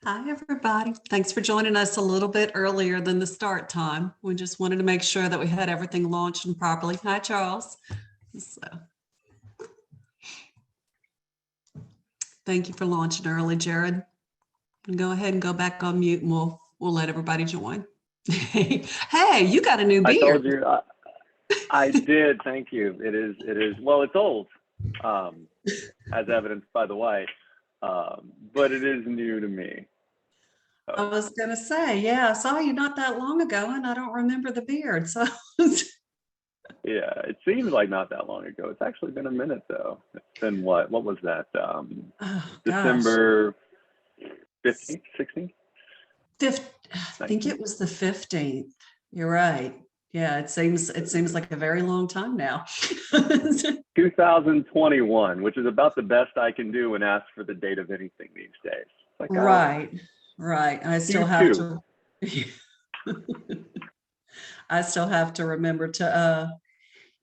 Hi, everybody. Thanks for joining us a little bit earlier than the start time. We just wanted to make sure that we had everything launched and properly. Hi, Charles. So, thank you for launching early, Jared. And go ahead and go back on mute and we'll let everybody join. Hey, you got a new beard. I told you, I did. Thank you. It is. Well, it's old, as evidenced by the white, but it is new to me. So. I was going to say, yeah, I saw you not that long ago and I don't remember the beard. So Yeah, it seems like not that long ago. It's actually been a minute though. It's been what was that? December 15th, 16th? I think it was the 15th. You're right. Yeah, it seems like a very long time now. 2021, which is about the best I can do when asked for the date of anything these days. Like, right. I still have to I still have to remember to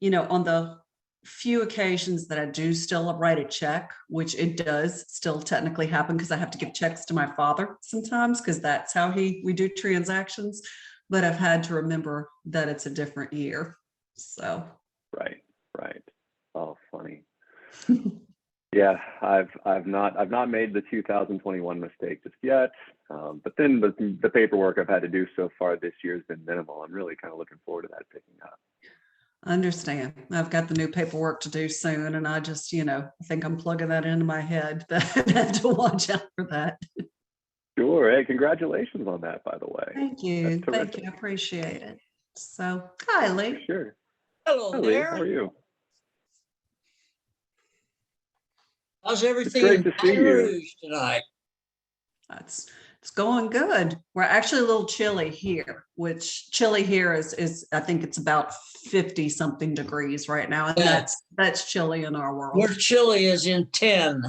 on the few occasions that I do still write a check, which it does still technically happen because I have to give checks to my father sometimes because that's how we do transactions. But I've had to remember that it's a different year. So right. Oh, funny. Yeah, I've not made the 2021 mistake just yet. But then the paperwork I've had to do so far this year has been minimal. I'm really kind of looking forward to that picking up. I understand. I've got the new paperwork to do soon, and I just, I think I'm plugging that into my head that I have to watch out for that. Sure. Hey, congratulations on that, by the way. Thank you. Thank you. I appreciate it. So, hi, Lee. Sure. Hello Lee, there. how are you? How's everything in Baton Rouge tonight? It's going good. We're actually a little chilly here, which chilly here is I think it's about 50 something degrees right now. And that's chilly in our world. Where chilly is in 10.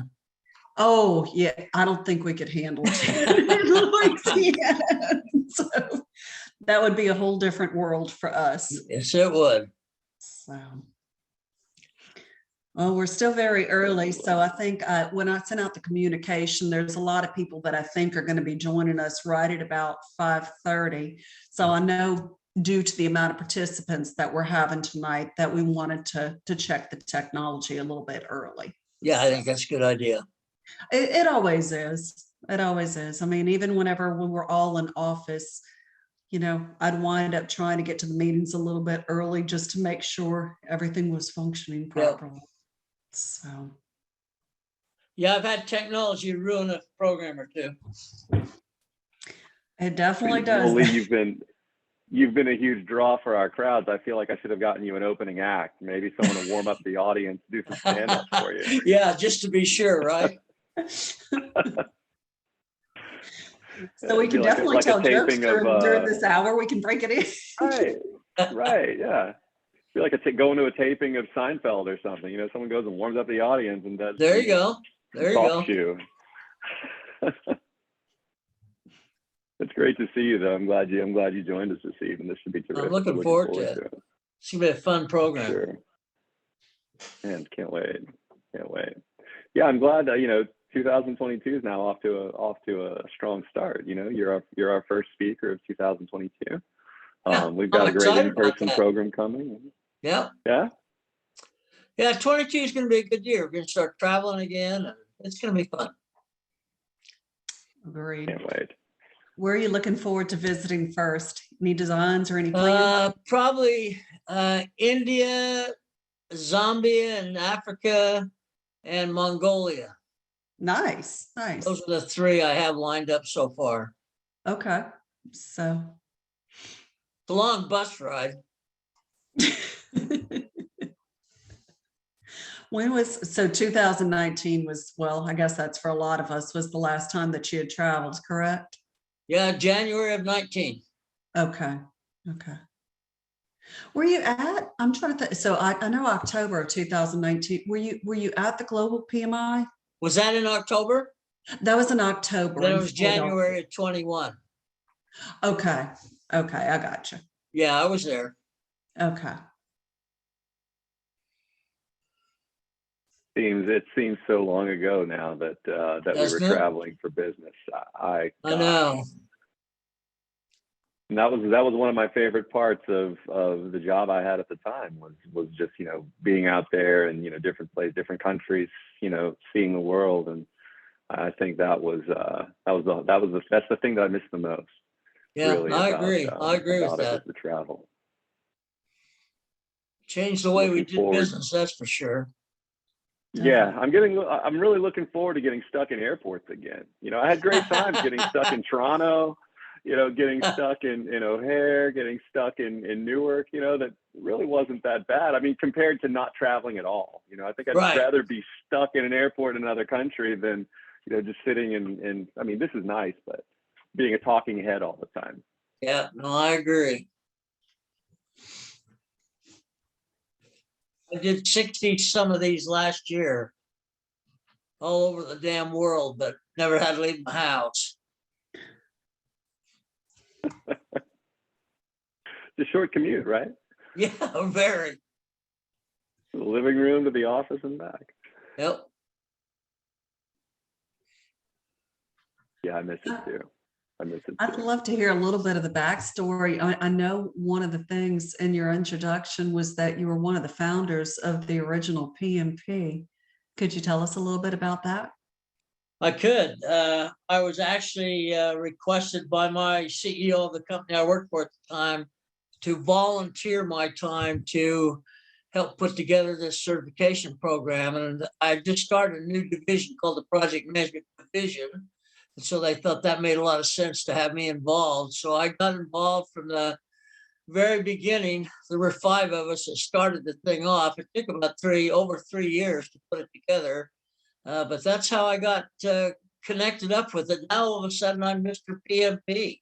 Oh, yeah. I don't think we could handle it. So that would be a whole different world for us. Yes, it would. So, well, we're still very early. So I think when I sent out the communication, there's a lot of people that I think are going to be joining us right at about 5:30. So I know due to the amount of participants that we're having tonight that we wanted to check the technology a little bit early. Yeah, I think that's a good idea. It always is. It always is. I mean, even when we're all in office, I'd wind up trying to get to the meetings a little bit early just to make sure everything was functioning properly. Yep. So. Yeah, I've had technology ruin a program or two. It definitely does. Well, Lee, you've been a huge draw for our crowds. I feel like I should have gotten you an opening act. Maybe someone to warm up the audience, do some stand-ups for you. Yeah, just to be sure, right? So we can definitely tell jokes during this hour. We can break it in. Right, yeah. I feel like going to a taping of Seinfeld or something. Someone goes and warms up the audience and does. There you go. You. It's great to see you, though. I'm glad you joined us this evening. This should be terrific. I'm looking forward to it. It's gonna be a fun program. Sure. And can't wait. Yeah, I'm glad that 2022 is now off to a strong start. You're our first speaker of 2022. We've got a great in-person program coming. Yeah. 22 is going to be a good year. We're going to start traveling again, and it's going to be fun. Agreed. Can't wait. Where are you looking forward to visiting first? Any designs or any plans? Probably India, Zambia, and Africa, and Mongolia. Nice. Those are the three I have lined up so far. Okay. So it's a long bus ride. When was 2019 was, well, I guess that's for a lot of us, was the last time that you had traveled, correct? Yeah, January of 19. Okay. Were you at, I'm trying to think, so I know October of 2019, were you at the Global PMI? Was that in October? That was in October. Then it was January of 21. Okay, I got you. Yeah, I was there. Okay. it seems so long ago now that that we were Doesn't it? traveling for business. I God. know. And that was one of my favorite parts of the job I had at the time was just, you know, being out there and, you know, different places, different countries, you know, seeing the world. And I think that's the thing that I miss the most. Yeah, Really I about agree. I agree with about it was that. the travel. Change the way we Looking did forward. business, that's for sure. Yeah, I'm really looking forward to getting stuck in airports again. You know, I had great times getting stuck in Toronto, you know, getting stuck in O'Hare, getting stuck in Newark, you know, that really wasn't that bad. I mean, compared to not traveling at all. You know, I think I'd Right. rather be stuck in an airport in another country than, you know, just sitting in I mean, this is nice, but being a talking head all the time. Yeah, no, I agree. I did 60 some of these last year, all over the damn world, but never had to leave my house. It's a short commute, right? Yeah, very. The living room to the office and back. Yep. Yeah, I miss it too. I miss it I'd too. love to hear a little bit of the backstory. I know one of the things in your introduction was that you were one of the founders of the original PMP. Could you tell us a little bit about that? I could. I was actually requested by my CEO of the company I worked for at the time to volunteer my time to help put together this certification program. And I just started a new division called the Project Management Division. And so they thought that made a lot of sense to have me involved. So I got involved from the very beginning. There were 5 of us that started the thing off. It took about over 3 years to put it together. But that's how I got connected up with it. Now all of a sudden I'm Mr. PMP.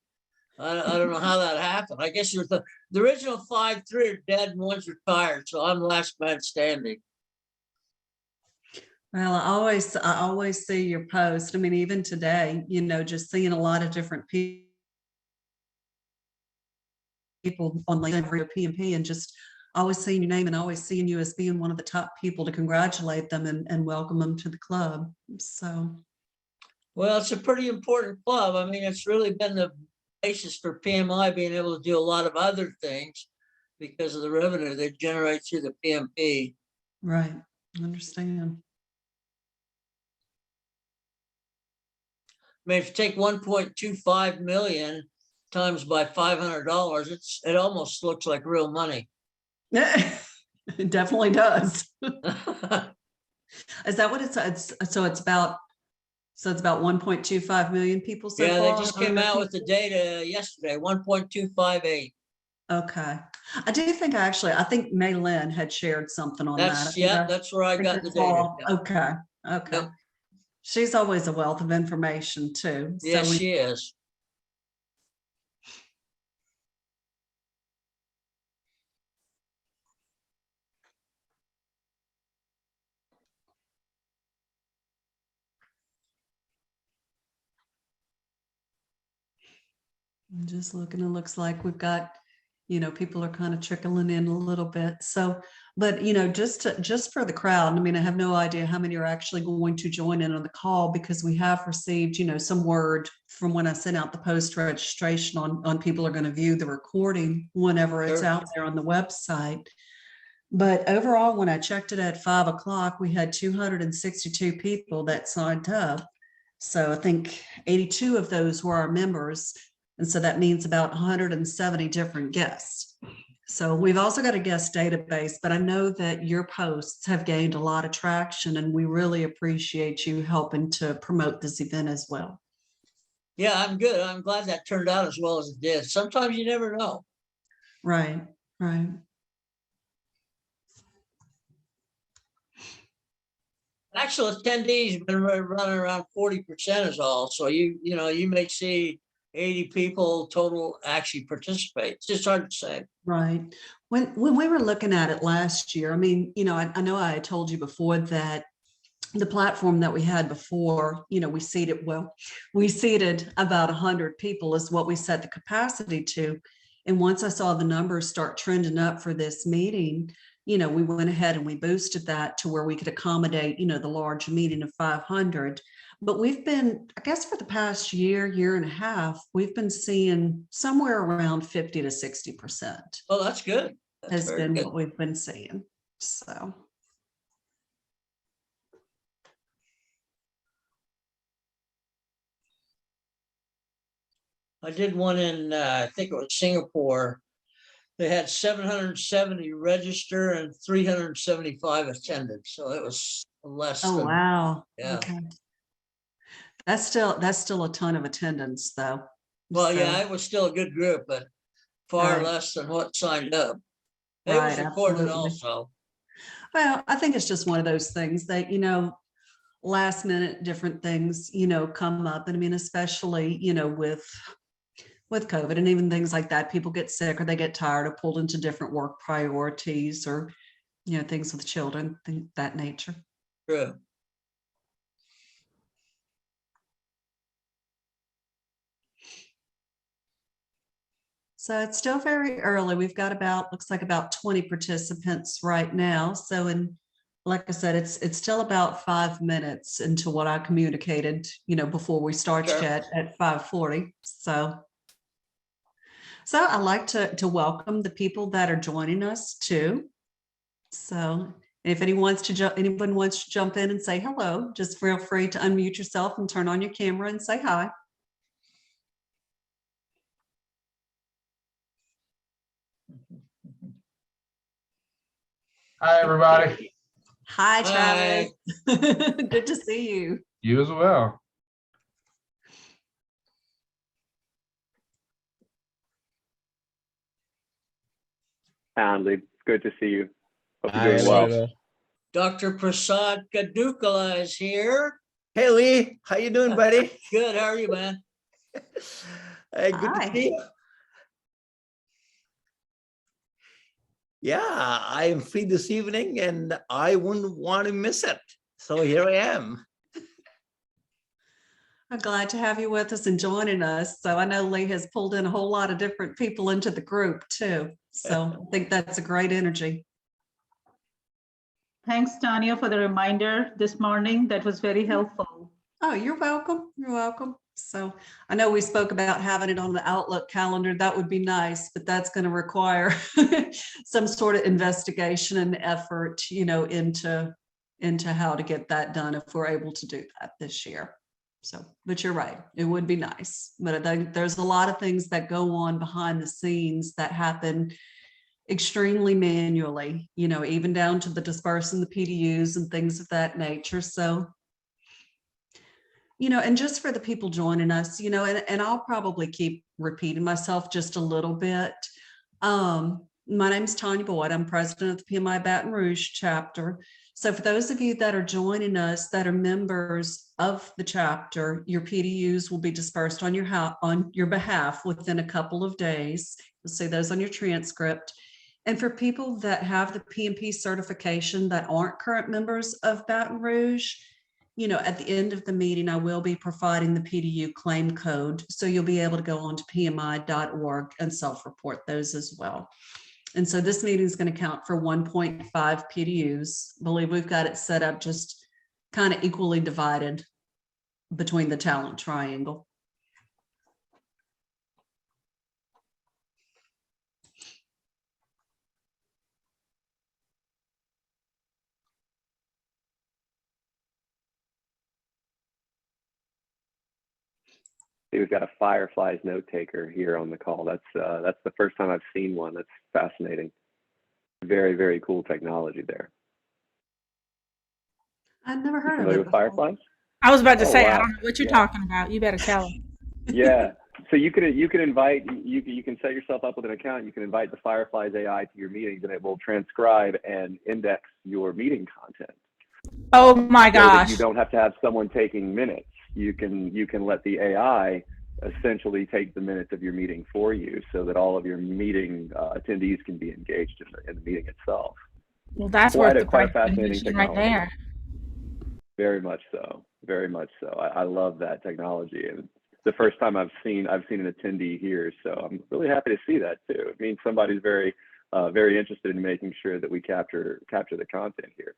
I don't know how that happened. I guess the original 3 are dead and 1's retired, so I'm last man standing. Well, I always see your post. I mean, even today, you know, just seeing a lot of different people on LinkedIn for PMP and just always seeing your name and always seeing you as being one of the top people to congratulate them and welcome them to the club. So, Well, it's a pretty important club. I mean, it's really been the basis for PMI being able to do a lot of other things because of the revenue they generate through the PMP. right, I understand. I mean, if you take 1.25 million times by $500, it almost looks like real money. It definitely does. Is that what it's so it's about 1.25 million people so Yeah, far? they just came out with the data yesterday, 1.258. Okay. I do think I think May Lynn had shared something on that. That's where I got the it's data. all- Yeah. Okay. Okay. Yep. She's always a wealth of information too. Yes, she is. I'm just looking, it looks like we've got, you know, people are kind of trickling in a little bit. So, but you know, just for the crowd, I mean, I have no idea how many are actually going to join in on the call because we have received, you know, some word from when I sent out the post registration on people are going to view the recording whenever it's Sure. out there on the website. But overall, when I checked it at 5 o'clock, we had 262 people that signed up. So I think 82 of those were our members. And so that means about 170 different guests. So we've also got a guest database, but I know that your posts have gained a lot of traction and we really appreciate you helping to promote this event as well. Yeah, I'm good. I'm glad that turned out as well as it did. Sometimes you never know. Right, right. Actual attendees have been running around 40% is all. So you may see 80 people total actually participate. It's just hard to say. Right. When we were looking at it last year, I mean, you know, I know I had told you before that the platform that we had before, you know, we seated about 100 people is what we set the capacity to. And once I saw the numbers start trending up for this meeting, we went ahead and we boosted that to where we could accommodate, the large meeting of 500. But we've been, I guess for the past year and a half, we've been seeing somewhere around 50 to 60%. Oh, that's good. That's Has very been good. what we've been seeing. So. I did one in, I think it was Singapore. They had 770 register and 375 attended. So it was less Oh, than, wow. yeah. Okay. That's still a ton of attendance though. Well, So, yeah, it was still a good group, but far Right. less than what signed up. It was Right, recorded absolutely. also. Well, I think it's just one of those things that, last minute different things, come up. And I mean, especially, with COVID and even things like that, people get sick or they get tired or pulled into different work priorities or, things with children, that nature. True. So it's still very early. We've got looks like about 20 participants right now. So like I said, it's still about 5 minutes into what I communicated, before we start Sure. chat at 5:40. So I like to welcome the people that are joining us too. So if anyone wants to jump in and say hello, just feel free to unmute yourself and turn on your camera and say hi. Hi, everybody. Hi, Travis. Good to see you. You as well. Andy, it's good to see you. Hope Hi, you're doing well. Eduardo. Dr. Prasad Kadukala is here. Hey, Lee. How you doing, buddy? Good. How are you, man? Hey, good Hi. to see you. Yeah, I am free this evening and I wouldn't want to miss it. So here I am. I'm glad to have you with us and joining us. So I know Lee has pulled in a whole lot of different people into the group too. So I think that's a great energy. Thanks, Tanya, for the reminder this morning. That was very helpful. Oh, you're welcome. You're welcome. So I know we spoke about having it on the Outlook calendar. That would be nice, but that's going to require some sort of investigation and effort, into how to get that done if we're able to do that this year. So, but you're right, it would be nice. But I think there's a lot of things that go on behind the scenes that happen extremely manually, even down to the dispersing the PDUs and things of that nature. So, and just for the people joining us, and I'll probably keep repeating myself just a little bit. My name is Tanya Boyd. I'm president of the PMI Baton Rouge chapter. So for those of you that are joining us that are members of the chapter, your PDUs will be dispersed on your behalf within a couple of days. You'll see those on your transcript. And for people that have the PMP certification that aren't current members of Baton Rouge, at the end of the meeting, I will be providing the PDU claim code. So you'll be able to go on to pmi.org and self-report those as well. And so this meeting is going to count for 1.5 PDUs. I believe we've got it set up just kind of equally divided between the talent triangle. We've got a Fireflies note taker here on the call. That's the first time I've seen one. That's fascinating. Very, very cool technology there. I've never heard of Familiar it with before. Fireflies? I was about to Oh, say, wow. I don't know what you're Yeah. talking about. You better tell them. Yeah. So you can invite, you can set yourself up with an account. You can invite the Fireflies AI to your meetings, and it will transcribe and index your meeting content. Oh my So that gosh. you don't have to have someone taking minutes. You can let the AI essentially take the minutes of your meeting for you, so that all of your meeting attendees can be engaged in the meeting itself. Well, that's Quite worth a the quite price of fascinating admission right technology. there. Very much so. Very much so. I love that technology, and the first time I've seen an attendee here, so I'm really happy to see that too. It means somebody's very very interested in making sure that we capture the content here.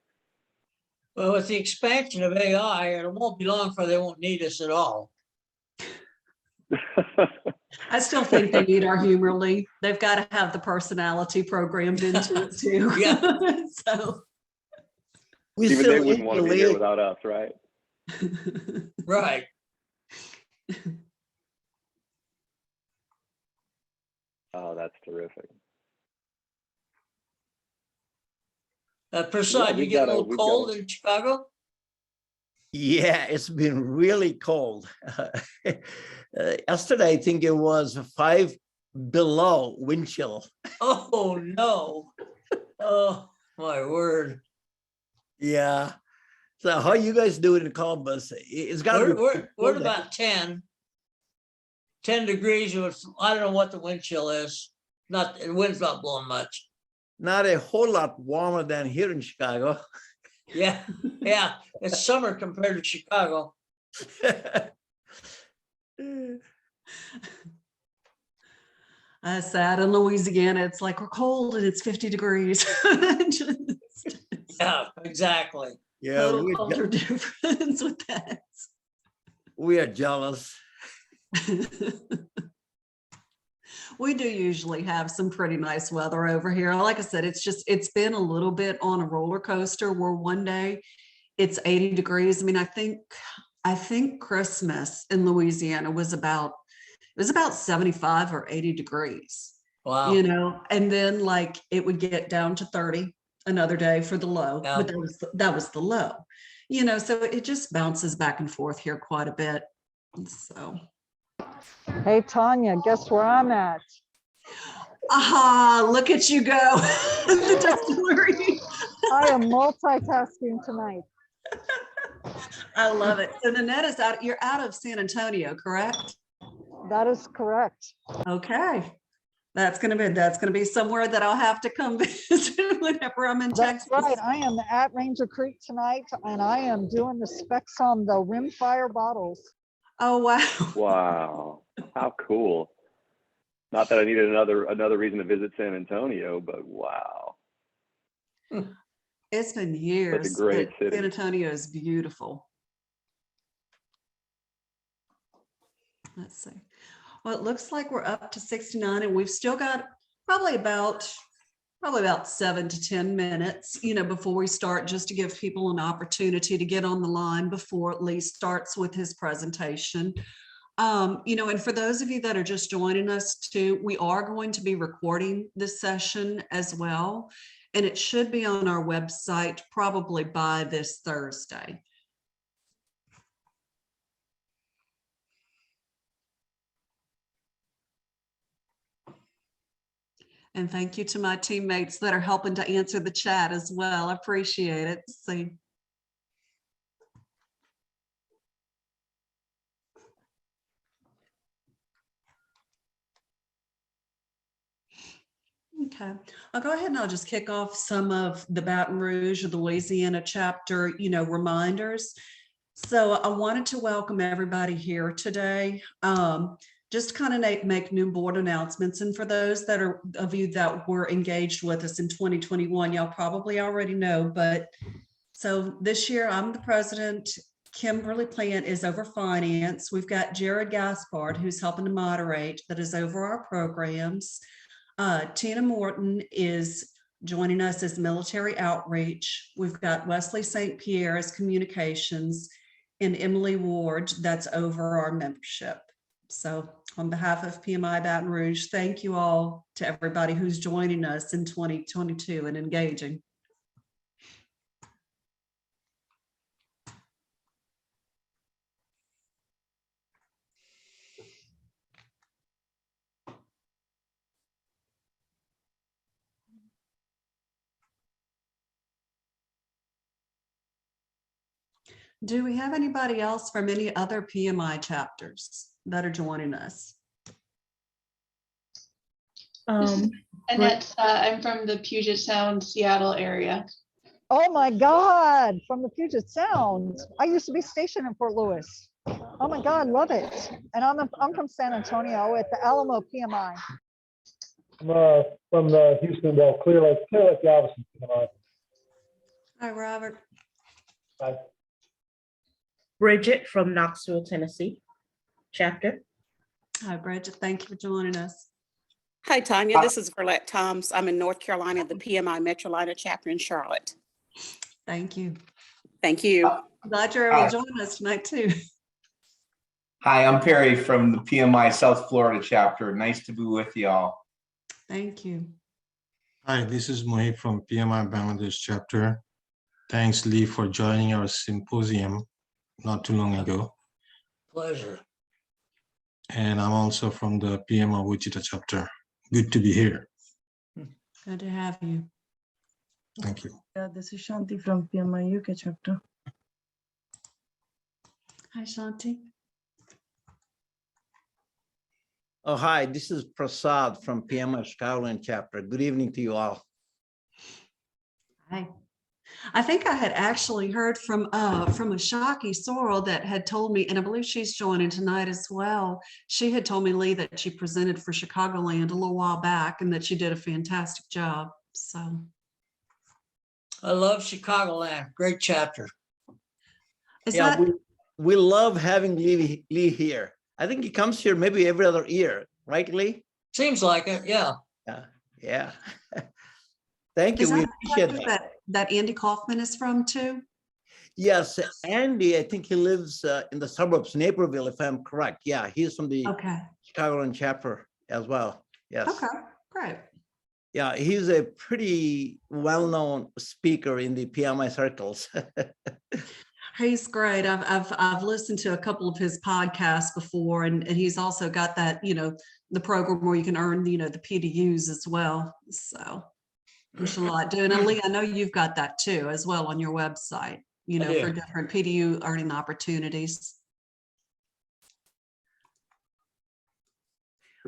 Well, with the expansion of AI, it won't be long before they won't need us at all. I still think they need our humor, Lee. They've got to have the personality programmed into it too. Yeah. So. We Even still they wouldn't need want you, to be here Lee. without us, right? Right. Oh, that's terrific. Prasad, you we've get a got little we've cold got in Chicago? Yeah, it's been really cold. Yesterday, I think it was 5 below wind chill. Oh, no. Oh, my word. Yeah. So how you guys doing in Columbus? It's got to be We're pretty at cold there. about 10 degrees. I don't know what the wind chill is. The wind's not blowing much. Not a whole lot warmer than here in Chicago. Yeah, yeah. It's summer compared to Chicago. Sad in Louisiana, it's like we're cold and it's 50 degrees. Just Yeah, exactly. Yeah, total culture difference with that. we are jealous. We do usually have some pretty nice weather over here. Like I said, it's been a little bit on a roller coaster where one day it's 80 degrees. I mean, I think Christmas in Louisiana was about 75 or 80 degrees, Wow. you know, and then like it would get down to 30 another day for the low, Yeah. but that was the low, you know, so it just bounces back and forth here quite a bit. So. Hey, Tanya, guess where I'm at? Aha, look at you go. The distillery. I am multitasking tonight. I love it. So Nanette you're out of San Antonio, correct? That is correct. Okay. That's gonna be somewhere that I'll have to come visit whenever I'm in That's Texas. right. I am at Ranger Creek tonight, and I am doing the specs on the rimfire bottles. Oh wow. Wow, how cool. Not that I needed another reason to visit San Antonio, but wow. It's been years. That's a great city. San Antonio is beautiful. Let's see. Well, it looks like we're up to 69 and we've still got probably about 7 to 10 minutes, you know, before we start, just to give people an opportunity to get on the line before Lee starts with his presentation. You know, and for those of you that are just joining us too, we are going to be recording this session as well, and it should be on our website probably by this Thursday. And thank you to my teammates that are helping to answer the chat as well. I appreciate it. See. Okay, I'll go ahead and I'll just kick off some of the Baton Rouge or the Louisiana chapter, you know, reminders. So I wanted to welcome everybody here today. Just kind of make new board announcements. And for those that are of you that were engaged with us in 2021, y'all probably already know, but so this year I'm the president. Kimberly Plant is over finance. We've got Jared Gaspard, who's helping to moderate, that is over our programs. Tina Morton is joining us as military outreach. We've got Wesley St. Pierre as communications and Emily Ward, that's over our membership. So on behalf of PMI Baton Rouge, thank you all to everybody who's joining us in 2022 and engaging. Do we have anybody else from any other PMI chapters that are joining us? Annette, I'm from the Puget Sound, Seattle area. Oh my God, from the Puget Sound. I used to be stationed in Fort Lewis. Oh my God, love it. And I'm from San Antonio at the Alamo PMI. from the Houstonville, Clear Lake Galveston. Hi, Robert. Bridget from Knoxville, Tennessee, chapter. Hi, Bridget. Thank you for joining us. Hi, Tanya. This is Verlette Toms. I'm in North Carolina, the PMI Metroliner chapter in Charlotte. Thank you. Thank you. Glad you're able to join us tonight too. Hi, I'm Perry from the PMI South Florida chapter. Nice to be with y'all. Thank you. Hi, this is Mohit from PMI Bangladesh chapter. Thanks, Lee, for joining our symposium not too long ago. Pleasure. And I'm also from the PMI Wichita chapter. Good to be here. Good to have you. Thank you. Yeah, this is Shanti from PMI UK chapter. Hi, Shanti. Oh, hi, this is Prasad from PMI Chicagoland chapter. Good evening to you all. Hi. I think I had actually heard from Ashaki Sorrell that had told me, and I believe she's joining tonight as well. She had told me, Lee, that she presented for Chicagoland a little while back and that she did a fantastic job. So I love Chicagoland. Great chapter. Yeah, we love having Lee here. I think he comes here maybe every other year, right, Lee? Seems like it, yeah. Yeah. Thank you. We appreciate that. That Andy Kaufman is from too? Yes, Andy, I think he lives in the suburbs, Naperville, if I'm correct. Yeah, he's from the Chicagoland chapter as well. Yes. Okay, great. Yeah, he's a pretty well-known speaker in the PMI circles. He's great. I've listened to a couple of his podcasts before, and he's also got that, the program where you can earn, the PDUs as well. So there's a lot doing. And Lee, I know you've got that too, as well on your website, for different PDU earning opportunities.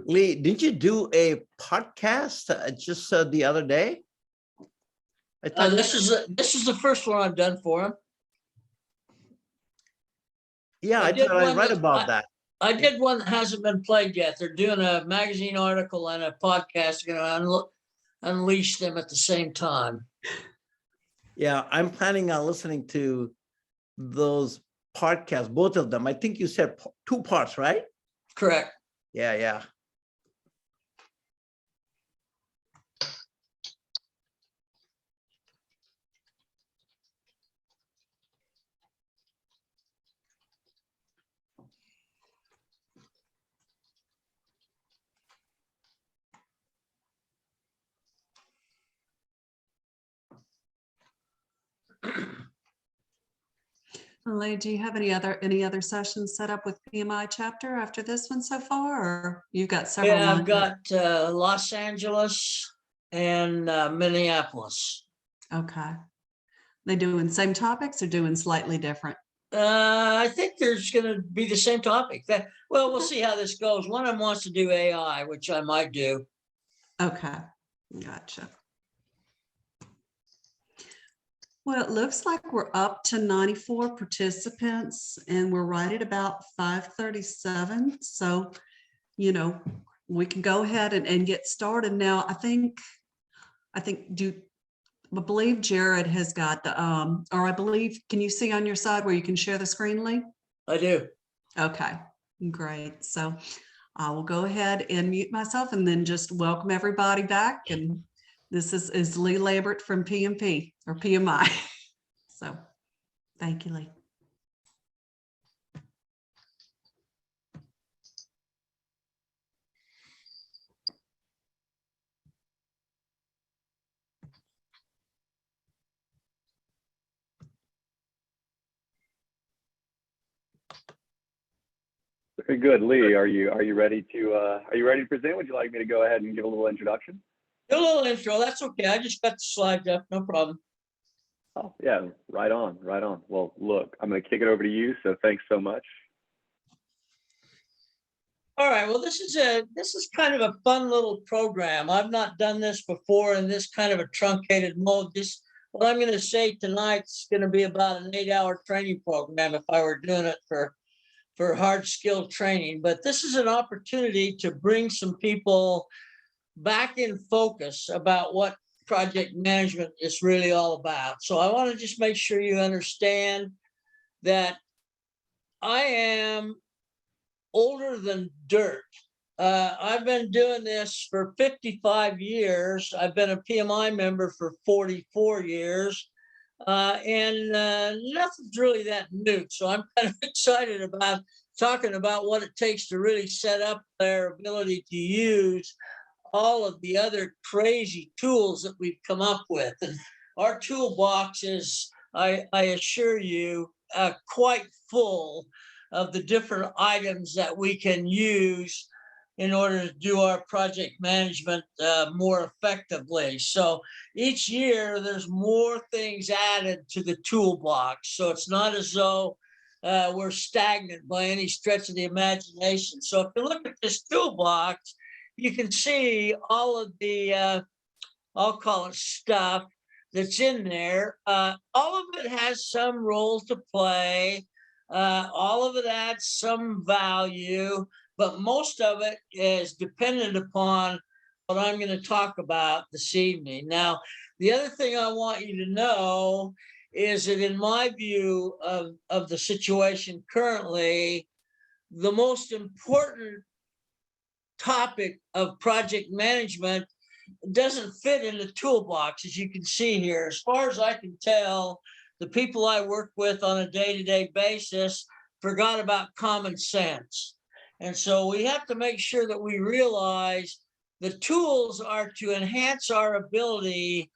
Lee, did you do a podcast just the other day? I thought This is the first one I've done for him. Yeah, I thought I read about that. I did one that hasn't been played yet. They're doing a magazine article and a podcast. Unleash them at the same time. Yeah, I'm planning on listening to those podcasts, both of them. I think you said 2 parts, right? Correct. Yeah. Lee, do you have any other sessions set up with PMI chapter after this one so far, or you've got several? Yeah, I've got Los Angeles and Minneapolis. Okay. They doing same topics or doing slightly different? I think there's going to be the same topic. Well, we'll see how this goes. One of them wants to do AI, which I might do. Okay, gotcha. Well, it looks like we're up to 94 participants and we're right at about 5:37. So, we can go ahead and get started now. I believe Jared has got can you see on your side where you can share the screen, Lee? I do. Okay, great. So I will go ahead and mute myself and then just welcome everybody back. And this is Lee Lambert from PMP or PMI. So thank you, Lee. Very good, Lee. Are you ready to present? Would you like me to go ahead and give a little introduction? Do a little intro. That's okay. I just got the slides up. No problem. Oh yeah, right on. Well, look, I'm going to kick it over to you. So thanks so much. All right. Well, this is kind of a fun little program. I've not done this before in this kind of a truncated mode. What I'm going to say tonight's going to be about an 8-hour training program if I were doing it for hard skill training. But this is an opportunity to bring some people back in focus about what project management is really all about. So I want to just make sure you understand that I am older than dirt. I've been doing this for 55 years. I've been a PMI member for 44 years. And nothing's really that new. So I'm kind of excited about talking about what it takes to really set up their ability to use all of the other crazy tools that we've come up with. And our toolbox is, I assure you, quite full of the different items that we can use in order to do our project management more effectively. So each year there's more things added to the toolbox. So it's not as though we're stagnant by any stretch of the imagination. So if you look at this toolbox, you can see all of the, I'll call it stuff that's in there. All of it has some role to play. All of it adds some value, but most of it is dependent upon what I'm going to talk about this evening. Now, the other thing I want you to know is that in my view of the situation currently, the most important topic of project management doesn't fit in the toolbox, as you can see here. As far as I can tell, the people I work with on a day-to-day basis forgot about common sense. And so we have to make sure that we realize the tools are to enhance our ability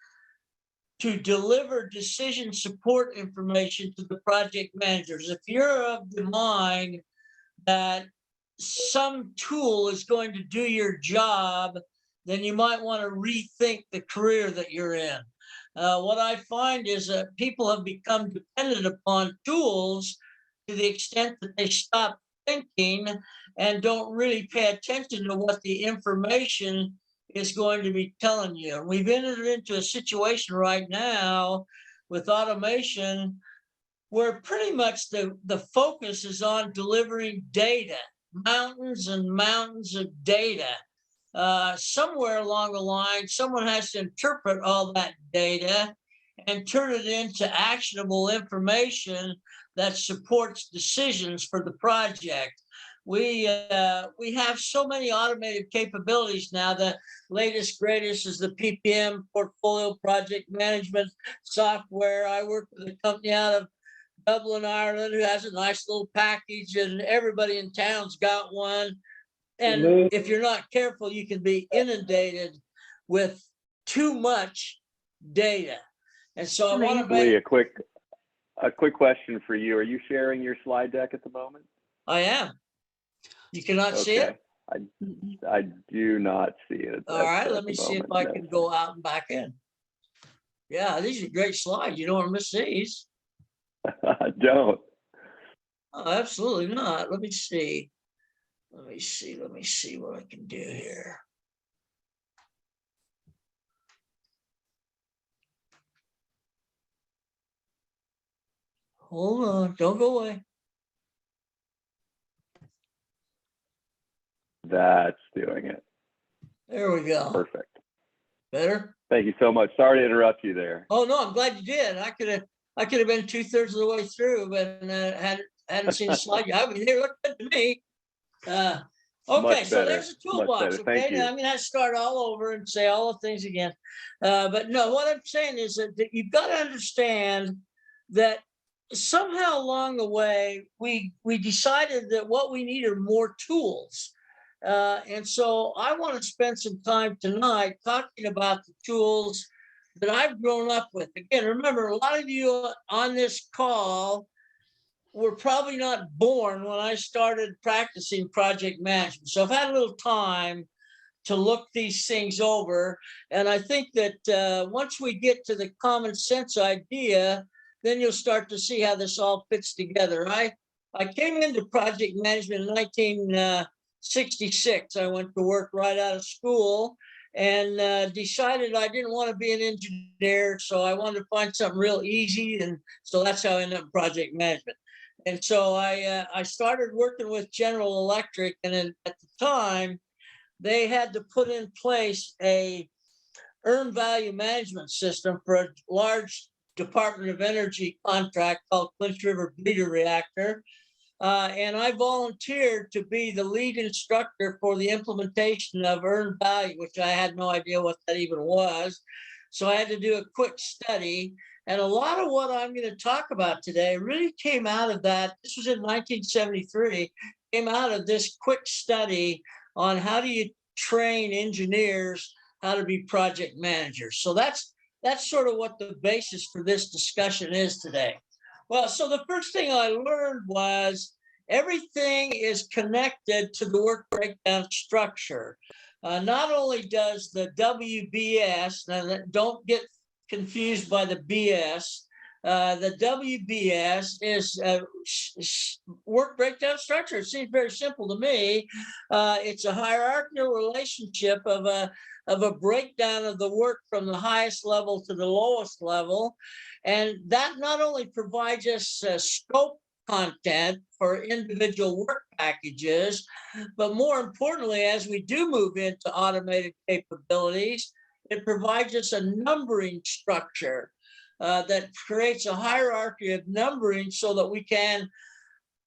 to deliver decision support information to the project managers. If you're of the mind that some tool is going to do your job, then you might want to rethink the career that you're in. What I find is that people have become dependent upon tools to the extent that they stop thinking and don't really pay attention to what the information is going to be telling you. And we've entered into a situation right now with automation where pretty much the focus is on delivering data, mountains and mountains of data. Somewhere along the line, someone has to interpret all that data and turn it into actionable information that supports decisions for the project. We have so many automated capabilities now. The latest, greatest is the PPM portfolio project management software. I work with a company out of Dublin, Ireland, who has a nice little package, and everybody in town's got one. And if you're not careful, you can be inundated with too much data. And so I want to Lee, a quick question for you. Are you sharing your slide deck at the moment? I am. You cannot see it? I do not see it. All right, let me see if I can go out and back in. Yeah, these are great slides. You don't want to miss these. I don't. Oh, absolutely not. Let me see. Let me see what I can do here. Hold on, don't go away. That's doing it. There we go. Perfect. Better? Thank you so much. Sorry to interrupt you there. Oh, no, I'm glad you did. I could have been 2/3 of the way through, but hadn't seen the slide yet. I mean, they look good to me. Okay, so there's a toolbox. Okay, now I'm gonna have to start all over and say all the things again. But no, what I'm saying is that you've got to understand that somehow along the way, we decided that what we need are more tools. And so I want to spend some time tonight talking about the tools that I've grown up with. Again, remember, a lot of you on this call were probably not born when I started practicing project management. So I've had a little time to look these things over. And I think that once we get to the common sense idea, then you'll start to see how this all fits together. I came into project management in 1966. I went to work right out of school and decided I didn't want to be an engineer. So I wanted to find something real easy. And so that's how I ended up in project management. And so I started working with General Electric. And at the time, they had to put in place a earned value management system for a large Department of Energy contract called Clinch River Breeder Reactor. And I volunteered to be the lead instructor for the implementation of earned value, which I had no idea what that even was. So I had to do a quick study. And a lot of what I'm going to talk about today really came out of that. This was in 1973, came out of this quick study on how do you train engineers how to be project managers. So that's sort of what the basis for this discussion is today. Well, so the first thing I learned was everything is connected to the work breakdown structure. Not only does the WBS, now don't get confused by the BS, the WBS is work breakdown structure. It seems very simple to me. It's a hierarchical relationship of a breakdown of the work from the highest level to the lowest level. And that not only provides us scope content for individual work packages, but more importantly, as we do move into automated capabilities, it provides us a numbering structure that creates a hierarchy of numbering so that we can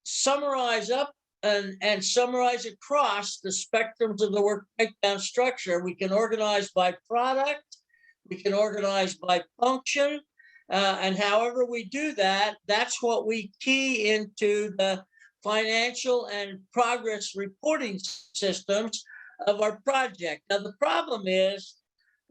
summarize up and summarize across the spectrums of the work breakdown structure. We can organize by product, we can organize by function, and however we do that, that's what we key into the financial and progress reporting systems of our project. Now, the problem is,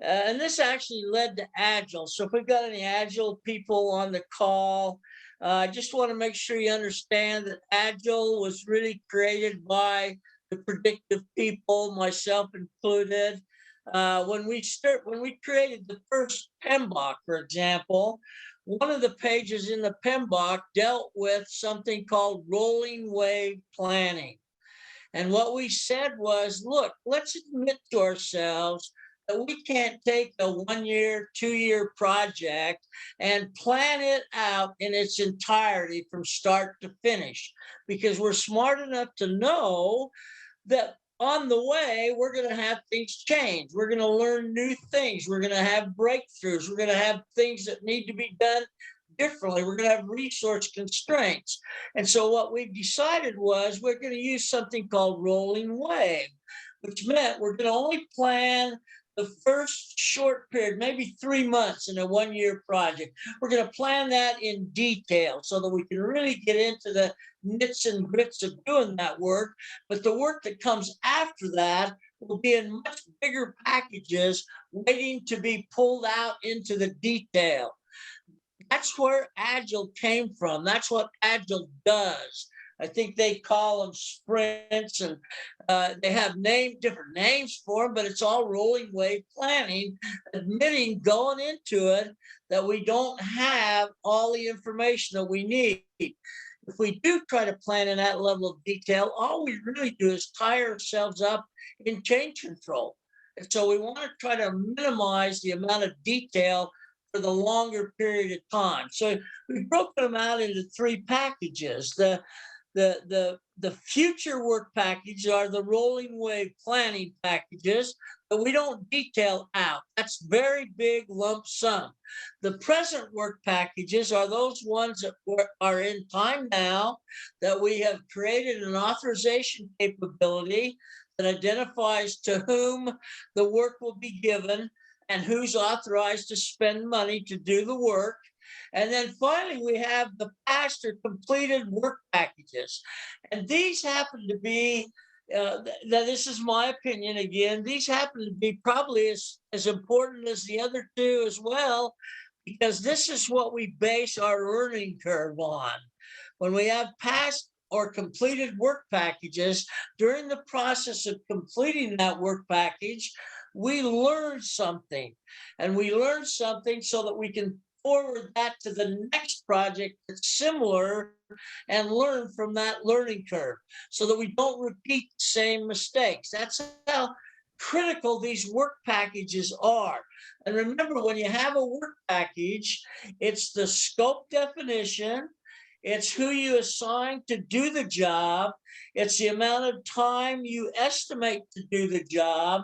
and this actually led to Agile. So if we've got any Agile people on the call, I just want to make sure you understand that Agile was really created by the predictive people, myself included. When we created the first PMBOK, for example, one of the pages in the PMBOK dealt with something called rolling wave planning. And what we said was, look, let's admit to ourselves that we can't take a 1 year, 2 year project and plan it out in its entirety from start to finish, because we're smart enough to know that on the way, we're going to have things change. We're going to learn new things. We're going to have breakthroughs. We're going to have things that need to be done differently. We're going to have resource constraints. And so what we decided was we're going to use something called rolling wave, which meant we're going to only plan the first short period, maybe 3 months in a 1 year project. We're going to plan that in detail so that we can really get into the nits and grits of doing that work. But the work that comes after that will be in much bigger packages waiting to be pulled out into the detail. That's where Agile came from. That's what Agile does. I think they call them sprints, and they have different names for them, but it's all rolling wave planning, admitting going into it that we don't have all the information that we need. If we do try to plan in that level of detail, all we really do is tie ourselves up in change control. And so we want to try to minimize the amount of detail for the longer period of time. So we've broken them out into 3 packages. The future work packages are the rolling wave planning packages, but we don't detail out. That's very big lump sum. The present work packages are those ones that are in time now, that we have created an authorization capability that identifies to whom the work will be given and who's authorized to spend money to do the work. And then finally, we have the past or completed work packages. And these happen to be, this is my opinion again, these happen to be probably as important as the other 2 as well, because this is what we base our learning curve on. When we have past or completed work packages, during the process of completing that work package, we learn something. And we learn something so that we can forward that to the next project that's similar and learn from that learning curve so that we don't repeat the same mistakes. That's how critical these work packages are. And remember, when you have a work package, it's the scope definition, It's who you assign to do the job. It's the amount of time you estimate to do the job.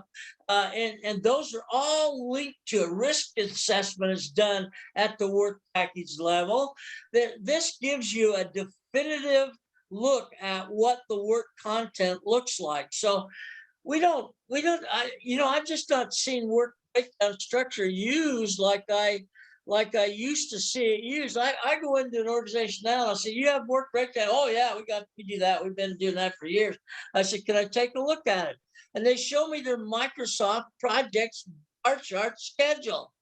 And those are all linked to a risk assessment is done at the work package level. This gives you a definitive look at what the work content looks like. So I've just not seen work breakdown structure used like I used to see it used. I go into an organization now and I say, you have work breakdown. Oh yeah, we do that. We've been doing that for years. I said, can I take a look at it? And they show me their Microsoft projects bar chart schedule.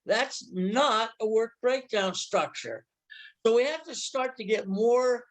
That's not a work breakdown structure. So we have to start to get more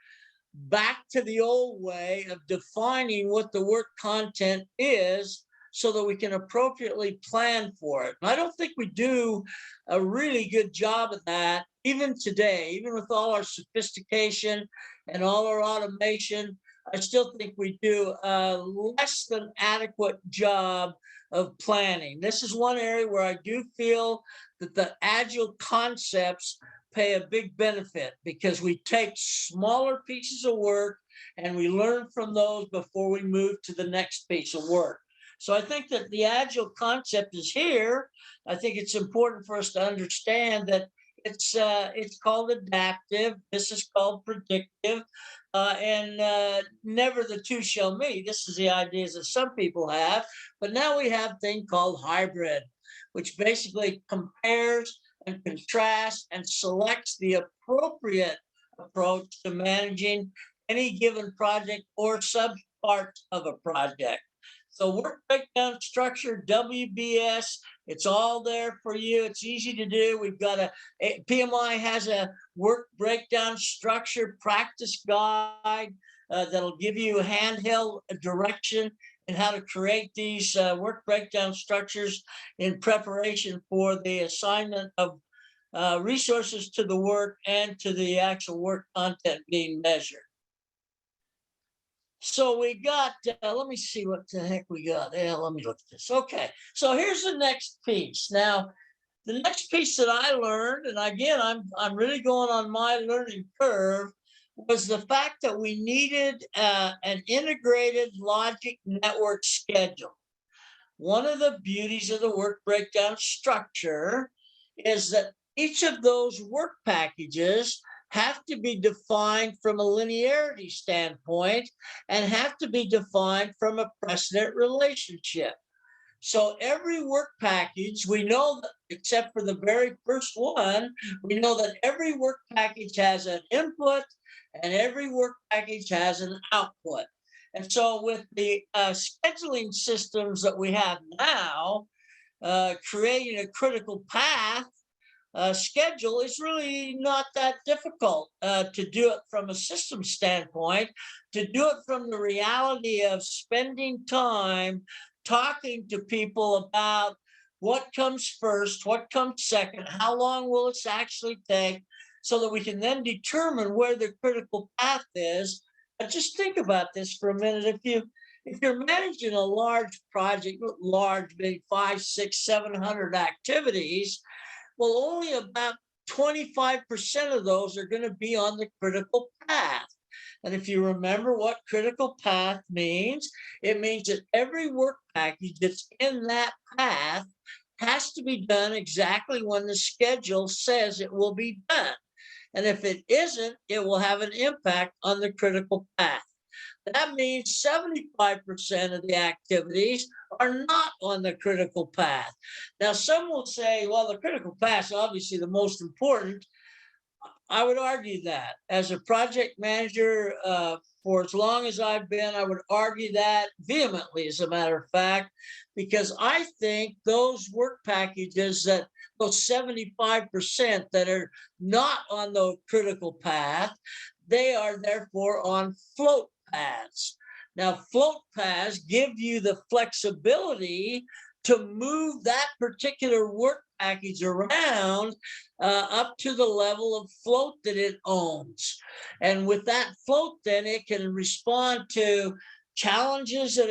back to the old way of defining what the work content is so that we can appropriately plan for it. And I don't think we do a really good job of that even today, even with all our sophistication and all our automation. I still think we do a less than adequate job of planning. This is one area where I do feel that the agile concepts pay a big benefit because we take smaller pieces of work and we learn from those before we move to the next piece of work. So I think that the agile concept is here. I think it's important for us to understand that it's called adaptive. This is called predictive, and never the two shall meet. This is the ideas that some people have, but now we have a thing called hybrid, which basically compares and contrasts and selects the appropriate approach to managing any given project or subparts of a project. So work breakdown structure, WBS, it's all there for you. It's easy to do. We've got PMI has a work breakdown structure practice guide that'll give you handheld direction in how to create these work breakdown structures in preparation for the assignment of resources to the work and to the actual work content being measured. So we got, let me see what the heck we got. Yeah, let me look at this. Okay, so here's the next piece. Now, the next piece that I learned, and again, I'm really going on my learning curve, was the fact that we needed an integrated logic network schedule. One of the beauties of the work breakdown structure is that each of those work packages have to be defined from a linearity standpoint and have to be defined from a precedent relationship. So every work package, we know that, except for the very first one, we know that every work package has an input and every work package has an output. And so with the scheduling systems that we have now, creating a critical path schedule is really not that difficult to do it from a system standpoint, to do it from the reality of spending time talking to people about what comes first, what comes second, how long will it actually take, so that we can then determine where the critical path is. And just think about this for a minute. If you're managing a large project, large, maybe 500, 600, 700 activities, well, only about 25% of those are going to be on the critical path. And if you remember what critical path means, it means that every work package that's in that path has to be done exactly when the schedule says it will be done. And if it isn't, it will have an impact on the critical path. That means 75% of the activities are not on the critical path. Now, some will say, well, the critical path is obviously the most important. I would argue that. As a project manager for as long as I've been, I would argue that vehemently, as a matter of fact, because I think those work packages, that those 75% that are not on the critical path, they are therefore on float paths. Now, float paths give you the flexibility to move that particular work package around up to the level of float that it owns. And with that float, then it can respond to challenges that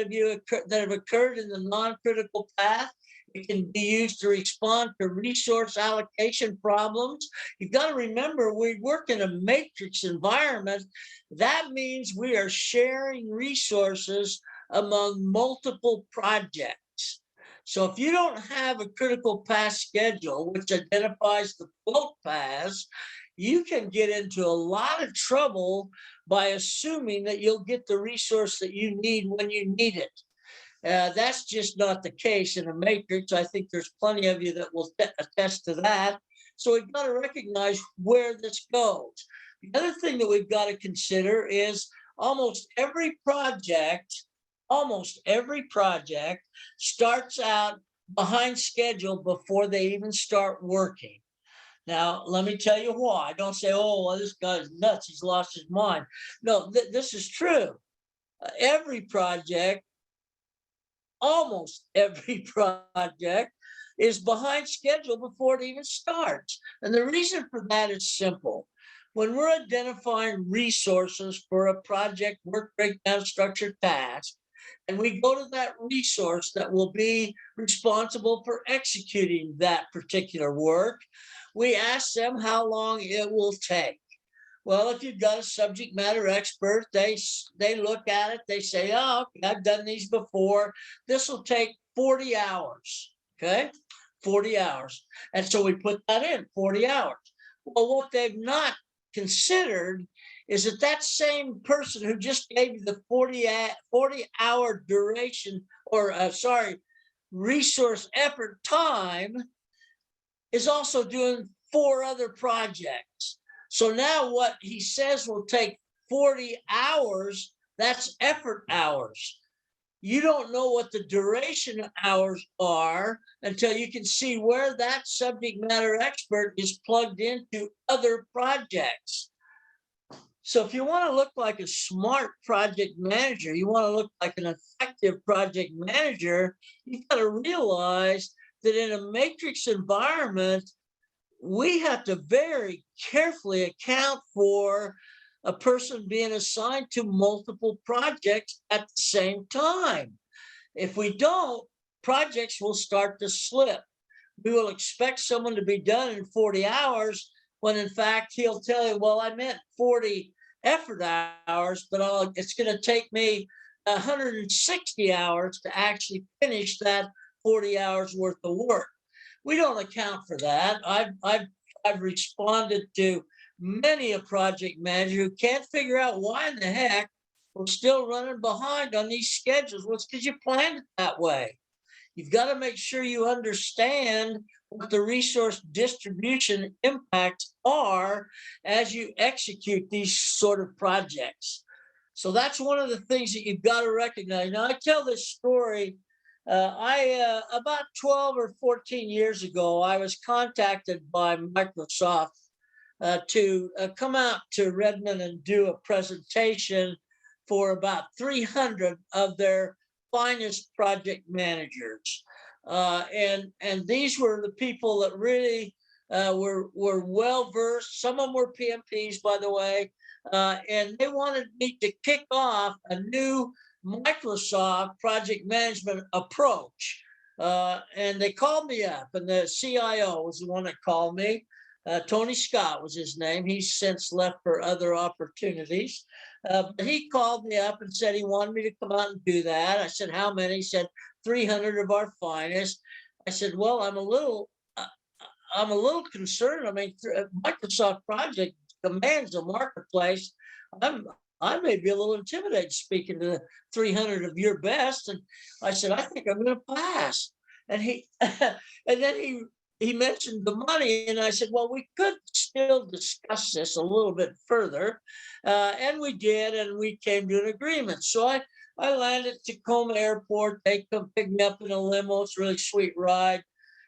have occurred in the non-critical path. It can be used to respond to resource allocation problems. You've got to remember, we work in a matrix environment. That means we are sharing resources among multiple projects. So if you don't have a critical path schedule, which identifies the float paths, you can get into a lot of trouble by assuming that you'll get the resource that you need when you need it. That's just not the case in a matrix. I think there's plenty of you that will attest to that. So we've got to recognize where this goes. The other thing that we've got to consider is almost every project starts out behind schedule before they even start working. Now, let me tell you why. Don't say, oh, well, this guy's nuts, he's lost his mind. No, this is true. Every project, almost every project, is behind schedule before it even starts. And the reason for that is simple. When we're identifying resources for a project work breakdown structure task, and we go to that resource that will be responsible for executing that particular work, we ask them how long it will take. Well, if you've got a subject matter expert, they look at it, they say, oh, okay, I've done these before. This will take 40 hours, okay? 40 hours. And so we put that in, 40 hours. Well, what they've not considered is that same person who just gave you the 40-hour duration, or resource effort time, is also doing 4 other projects. So now what he says will take 40 hours, that's effort hours. You don't know what the duration hours are until you can see where that subject matter expert is plugged into other projects. So if you want to look like a smart project manager, you want to look like an effective project manager, you've got to realize that in a matrix environment, we have to very carefully account for a person being assigned to multiple projects at the same time. If we don't, projects will start to slip. We will expect someone to be done in 40 hours when in fact he'll tell you, well, I meant 40 effort hours, but it's going to take me 160 hours to actually finish that 40 hours worth of work. We don't account for that. I've responded to many a project manager who can't figure out why in the heck we're still running behind on these schedules. Well, it's because you planned it that way. You've got to make sure you understand what the resource distribution impacts are as you execute these sort of projects. So that's one of the things that you've got to recognize. Now, I tell this story. About 12 or 14 years ago, I was contacted by Microsoft to come out to Redmond and do a presentation for about 300 of their finest project managers. And these were the people that really were well-versed. Some of them were PMPs, by the way, and they wanted me to kick off a new Microsoft project management approach. And they called me up, and the CIO was the one that called me. Tony Scott was his name. He's since left for other opportunities. But he called me up and said he wanted me to come out and do that. I said, how many? He said, 300 of our finest. I said, well, I'm a little concerned. I mean, Microsoft project commands a marketplace. I may be a little intimidated speaking to the 300 of your best. And I said, I think I'm going to pass. And then he mentioned the money. And I said, well, we could still discuss this a little bit further. And we did, and we came to an agreement. So I landed at Tacoma Airport. They come pick me up in a limo. It's a really sweet ride.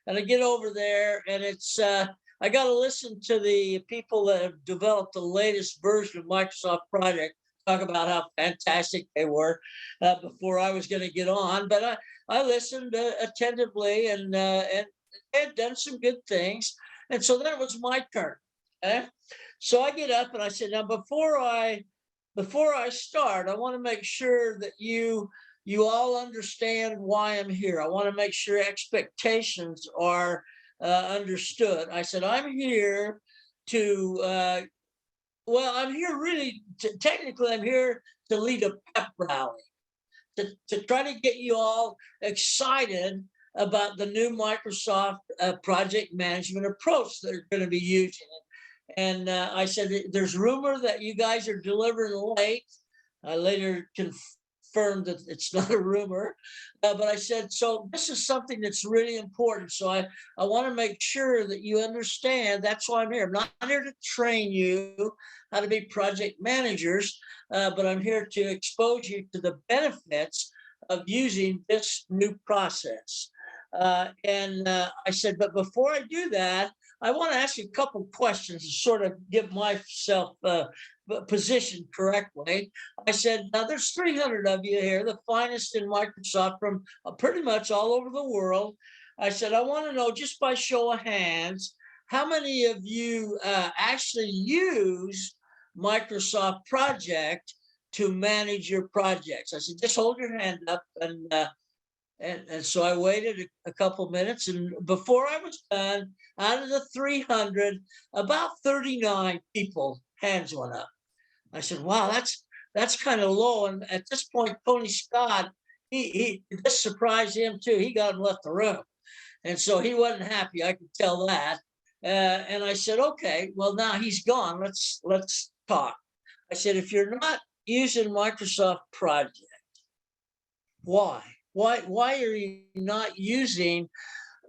And I get over there, and it's I got to listen to the people that have developed the latest version of Microsoft Project talk about how fantastic they were before I was going to get on. But I listened attentively, and they had done some good things. And so then it was my turn. Okay? So I get up and I said, now before I start, I want to make sure that you you all understand why I'm here. I want to make sure expectations are understood. I said, I'm here to, I'm here really, technically, I'm here to lead a pep rally, to try to get you all excited about the new Microsoft project management approach that they're going to be using. And I said, there's rumor that you guys are delivering late. I later confirmed that it's not a rumor, but I said, so this is something that's really important. So I want to make sure that you understand that's why I'm here. I'm not here to train you how to be project managers, but I'm here to expose you to the benefits of using this new process. And I said, but before I do that, I want to ask you a couple questions to sort of get myself positioned correctly. I said, now there's 300 of you here, the finest in Microsoft from pretty much all over the world. I said, I want to know, just by show of hands, how many of you actually use Microsoft Project to manage your projects? I said, just hold your hand up. And so I waited a couple minutes, and before I was done, out of the 300, about 39 people, hands went up. I said, wow, that's kind of low. And at this point, Tony Scott, this surprised him too. He got and left the room. And so he wasn't happy, I could tell that. And I said, okay, well, now he's gone. Let's talk. I said, if you're not using Microsoft Project, why? Why are you not using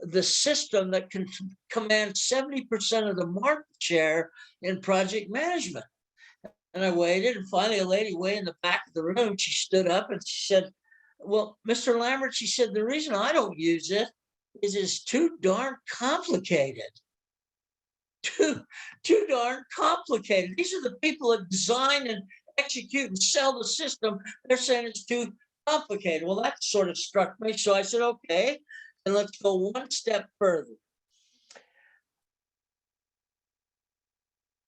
the system that can command 70% of the market share in project management? And I waited, and finally a lady way in the back of the room, she stood up and she said, well, Mr. Lambert, she said, the reason I don't use it is it's too darn complicated. Too darn complicated. These are the people that design and execute and sell the system. They're saying it's too complicated. Well, that sort of struck me. So I said, okay, and let's go one step further.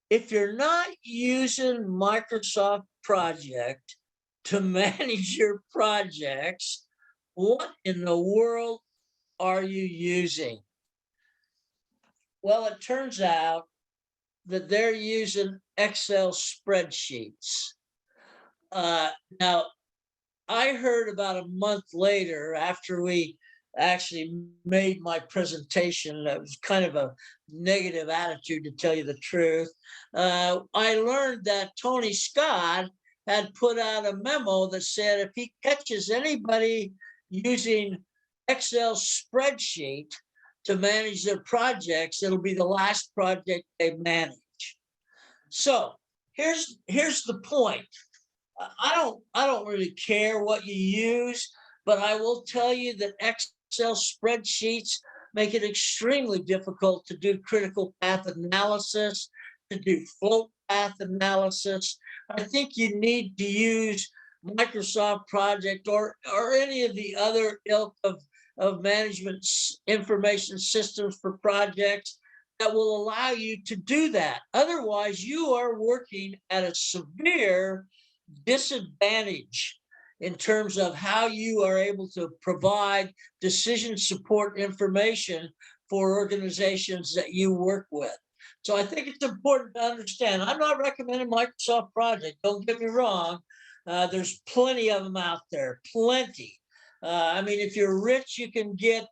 If you're not using Microsoft Project to manage your projects, what in the world are you using? Well, it turns out that they're using Excel spreadsheets. Now, I heard about a month later, after we actually made my presentation, that was kind of a negative attitude, to tell you the truth. I learned that Tony Scott had put out a memo that said if he catches anybody using Excel spreadsheet to manage their projects, it'll be the last project they manage. So here's the point. I don't really care what you use, but I will tell you that Excel spreadsheets make it extremely difficult to do critical path analysis, to do float path analysis. I think you need to use Microsoft Project or any of the other ilk of management information systems for projects that will allow you to do that. Otherwise, you are working at a severe disadvantage in terms of how you are able to provide decision support information for organizations that you work with. So I think it's important to understand. I'm not recommending Microsoft Project. Don't get me wrong. There's plenty of them out there, plenty. I mean, if you're rich, you can get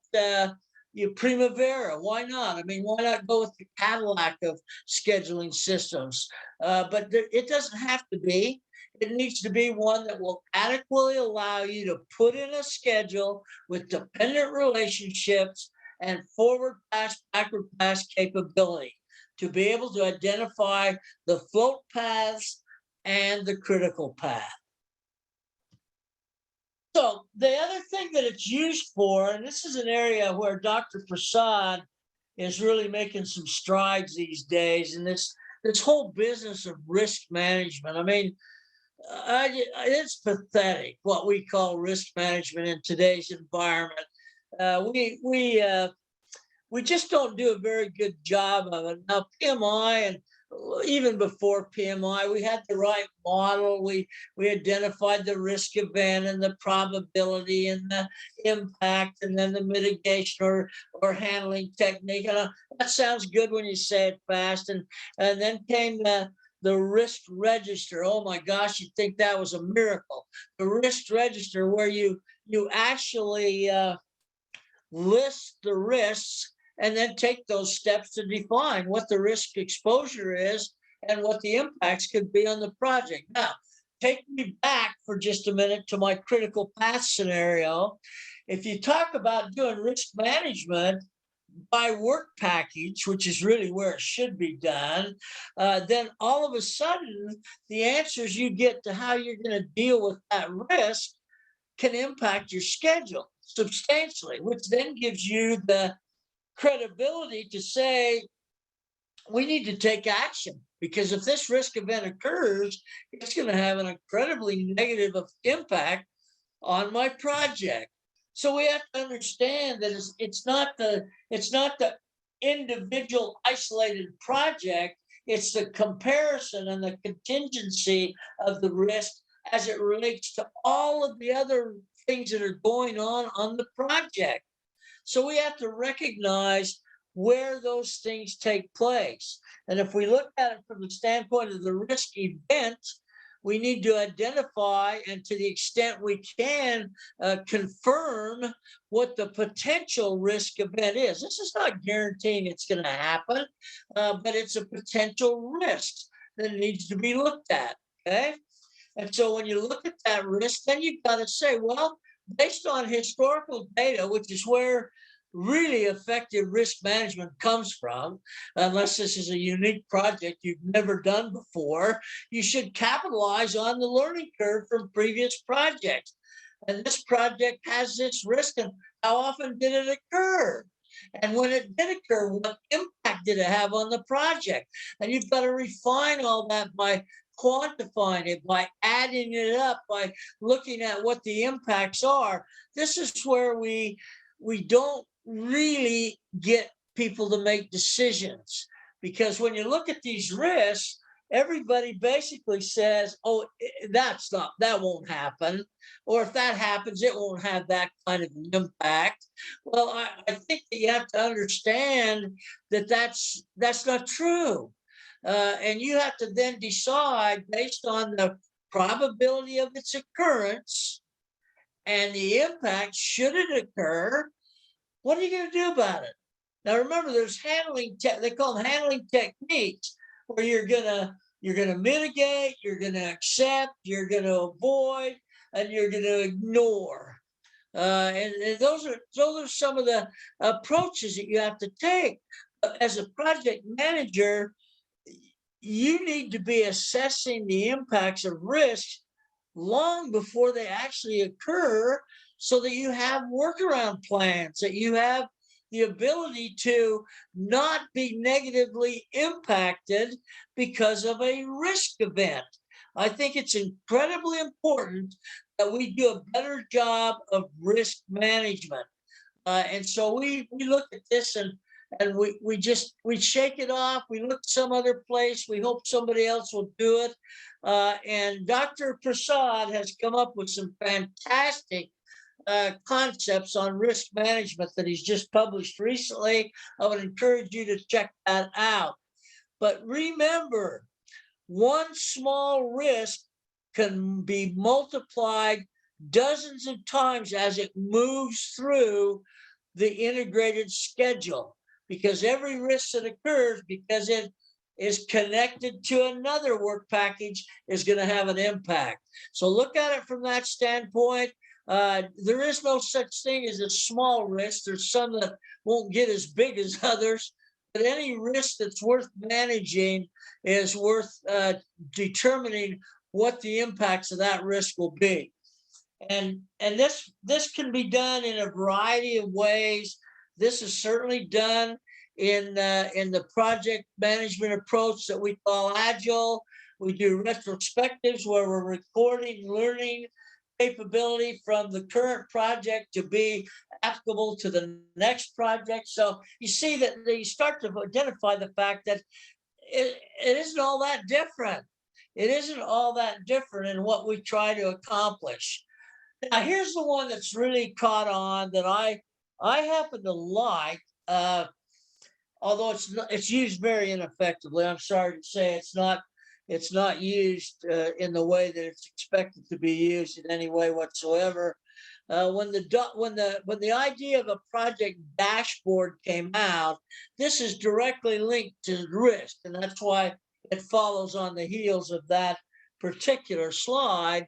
your Primavera. Why not? I mean, why not go with the Cadillac of scheduling systems? But it doesn't have to be. It needs to be one that will adequately allow you to put in a schedule with dependent relationships and forward pass, backward pass capability to be able to identify the float paths and the critical path. So the other thing that it's used for, and this is an area where Dr. Prasad is really making some strides these days, and this whole business of risk management. I mean, it's pathetic what we call risk management in today's environment. We just don't do a very good job of it. Now, PMI even before PMI, we had the right model. We identified the risk event and the probability and the impact, and then the mitigation or handling technique. And that sounds good when you say it fast. And then came the risk register. Oh my gosh, you'd think that was a miracle. The risk register, where you actually list the risks and then take those steps to define what the risk exposure is and what the impacts could be on the project. Now, take me back for just a minute to my critical path scenario. If you talk about doing risk management by work package, which is really where it should be done, then all of a sudden, the answers you get to how you're going to deal with that risk can impact your schedule substantially, which then gives you the credibility to say, we need to take action, because if this risk event occurs, it's going to have an incredibly negative impact on my project. So we have to understand that it's not the individual isolated project, it's the comparison and the contingency of the risk as it relates to all of the other things that are going on the project. So we have to recognize where those things take place. And if we look at it from the standpoint of the risk event, we need to identify, and to the extent we can, confirm what the potential risk event is. This is not guaranteeing it's going to happen, but it's a potential risk that needs to be looked at, okay? And so when you look at that risk, then you've got to say, well, based on historical data, which is where really effective risk management comes from, unless this is a unique project you've never done before, you should capitalize on the learning curve from previous projects. And this project has this risk, and how often did it occur? And when it did occur, what impact did it have on the project? And you've got to refine all that by quantifying it, by adding it up, by looking at what the impacts are. This is where we don't really get people to make decisions, because when you look at these risks, everybody basically says, oh, that won't happen, or if that happens, it won't have that kind of an impact. Well, I think that you have to understand that that's not true. And you have to then decide, based on the probability of its occurrence and the impact, should it occur, what are you going to do about it? Now, remember, there's they call them handling techniques, where you're gonna mitigate, you're gonna accept, you're gonna avoid, and you're gonna ignore. And those are some of the approaches that you have to take. As a project manager, you need to be assessing the impacts of risks long before they actually occur, so that you have workaround plans, that you have the ability to not be negatively impacted because of a risk event. I think it's incredibly important that we do a better job of risk management. And so we look at this and we shake it off. We look some other place. We hope somebody else will do it. And Dr. Prasad has come up with some fantastic concepts on risk management that he's just published recently. I would encourage you to check that out. But remember, one small risk can be multiplied dozens of times as it moves through the integrated schedule, because every risk that occurs, because it is connected to another work package, is going to have an impact. So look at it from that standpoint. There is no such thing as a small risk. There's some that won't get as big as others, but any risk that's worth managing is worth determining what the impacts of that risk will be. And this can be done in a variety of ways. This is certainly done in the project management approach that we call Agile. We do retrospectives where we're recording learning capability from the current project to be applicable to the next project. So you see that you start to identify the fact that it isn't all that different. It isn't all that different in what we try to accomplish. Now, here's the one that's really caught on that I happen to like, although it's used very ineffectively. I'm sorry to say it's not used in the way that it's expected to be used in any way whatsoever. When the idea of a project dashboard came out, this is directly linked to risk, and that's why it follows on the heels of that particular slide.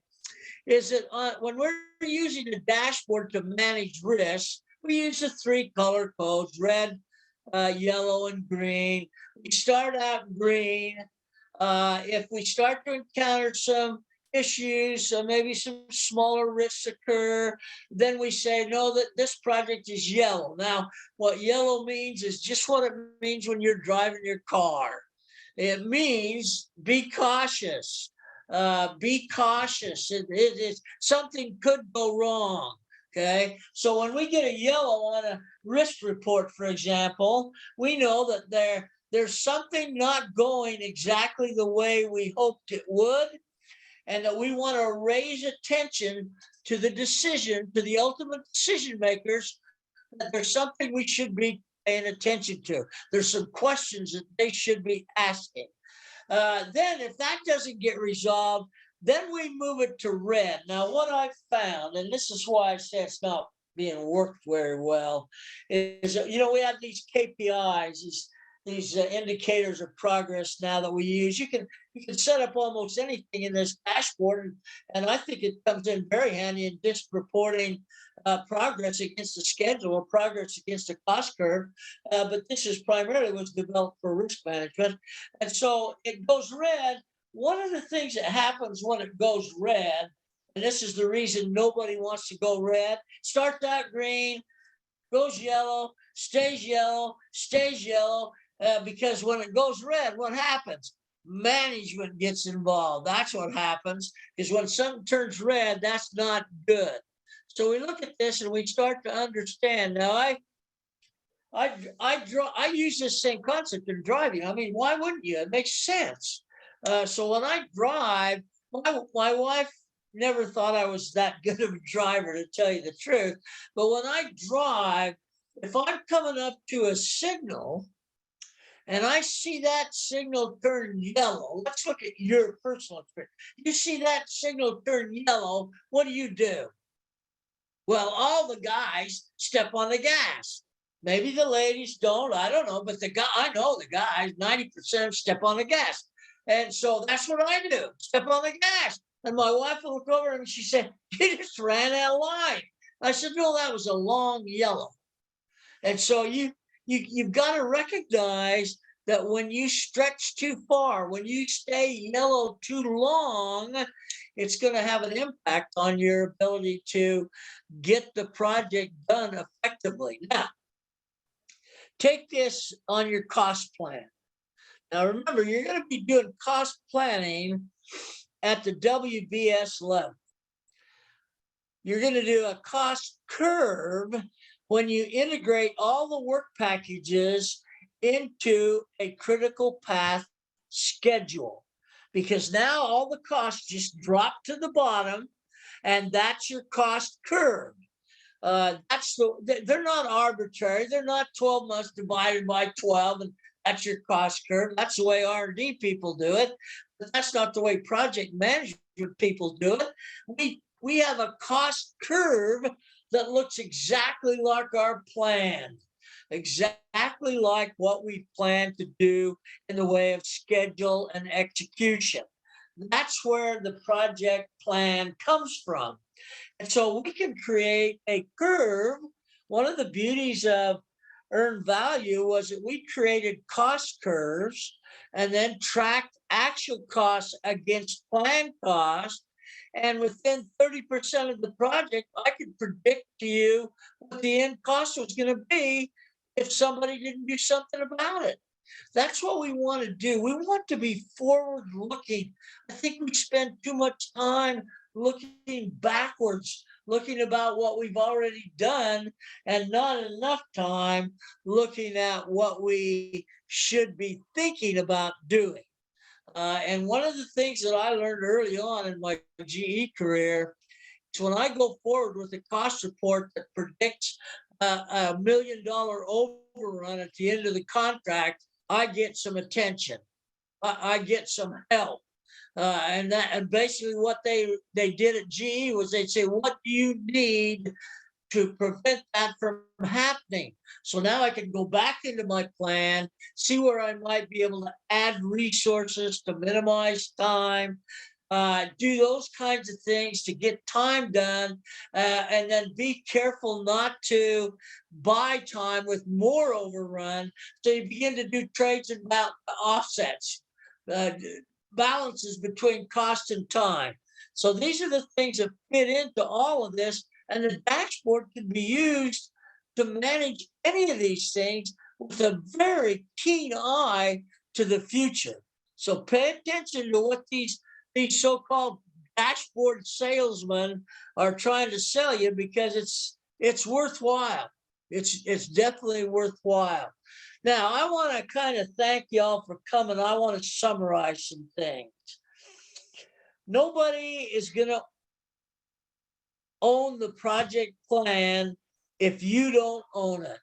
Is that when we're using a dashboard to manage risk, we use the 3 color codes: red, yellow, and green. We start out green. If we start to encounter some issues, maybe some smaller risks occur, then we say, no, that this project is yellow. Now, what yellow means is just what it means when you're driving your car. It means be cautious. Be cautious. Something could go wrong. Okay. So when we get a yellow on a risk report, for example, we know that there's something not going exactly the way we hoped it would, and that we want to raise attention to the ultimate decision makers, that there's something we should be paying attention to. There's some questions that they should be asking. Then if that doesn't get resolved, then we move it to red. Now, what I found, and this is why I say it's not being worked very well, is, we have these KPIs, these indicators of progress now that we use. You can set up almost anything in this dashboard, and I think it comes in very handy in just reporting progress against the schedule or progress against the cost curve. But this is primarily was developed for risk management. And so it goes red. One of the things that happens when it goes red, and this is the reason nobody wants to go red, starts out green, goes yellow, stays yellow, because when it goes red, what happens? Management gets involved. That's what happens, because when something turns red, that's not good. So we look at this and we start to understand. Now, I use this same concept in driving. I mean, why wouldn't you? It makes sense. So when I drive, my wife never thought I was that good of a driver, to tell you the truth. But when I drive, if I'm coming up to a signal and I see that signal turn yellow, let's look at your personal experience. You see that signal turn yellow, what do? Well, all the guys step on the gas. Maybe the ladies don't, I don't know, but I know the guys, 90% step on the gas. And so that's what I do, step on the gas. And my wife will look over and she said, you just ran out of line. I said, no, that was a long yellow. And so you've got to recognize that when you stretch too far, when you stay yellow too long, it's going to have an impact on your ability to get the project done effectively. Now, take this on your cost plan. Now, remember, you're going to be doing cost planning at the WBS level. You're going to do a cost curve when you integrate all the work packages into a critical path schedule, because now all the costs just drop to the bottom, and that's your cost curve. They're not arbitrary. They're not 12 months divided by 12, and that's your cost curve. That's the way R&D people do it, but that's not the way project management people do it. We have a cost curve that looks exactly like our plan, exactly like what we plan to do in the way of schedule and execution. That's where the project plan comes from. And so we can create a curve. One of the beauties of earned value was that we created cost curves and then tracked actual costs against planned costs. And within 30% of the project, I could predict to you what the end cost was going to be if somebody didn't do something about it. That's what we want to do. We want to be forward looking. I think we spend too much time looking backwards, looking about what we've already done, and not enough time looking at what we should be thinking about doing. And one of the things that I learned early on in my GE career is when I go forward with a cost report that predicts $1 million overrun at the end of the contract, I get some attention. I get some help. And basically what they did at GE was they'd say, what do you need to prevent that from happening? So now I can go back into my plan, see where I might be able to add resources to minimize time, do those kinds of things to get time done, and then be careful not to buy time with more overrun. So you begin to do trades and offsets, balances between cost and time. So these are the things that fit into all of this, and the dashboard can be used to manage any of these things with a very keen eye to the future. So pay attention to what these so-called dashboard salesmen are trying to sell you, because it's worthwhile. It's definitely worthwhile. Now, I want to kind of thank y'all for coming. I want to summarize some things. Nobody is going to own the project plan if you don't own it.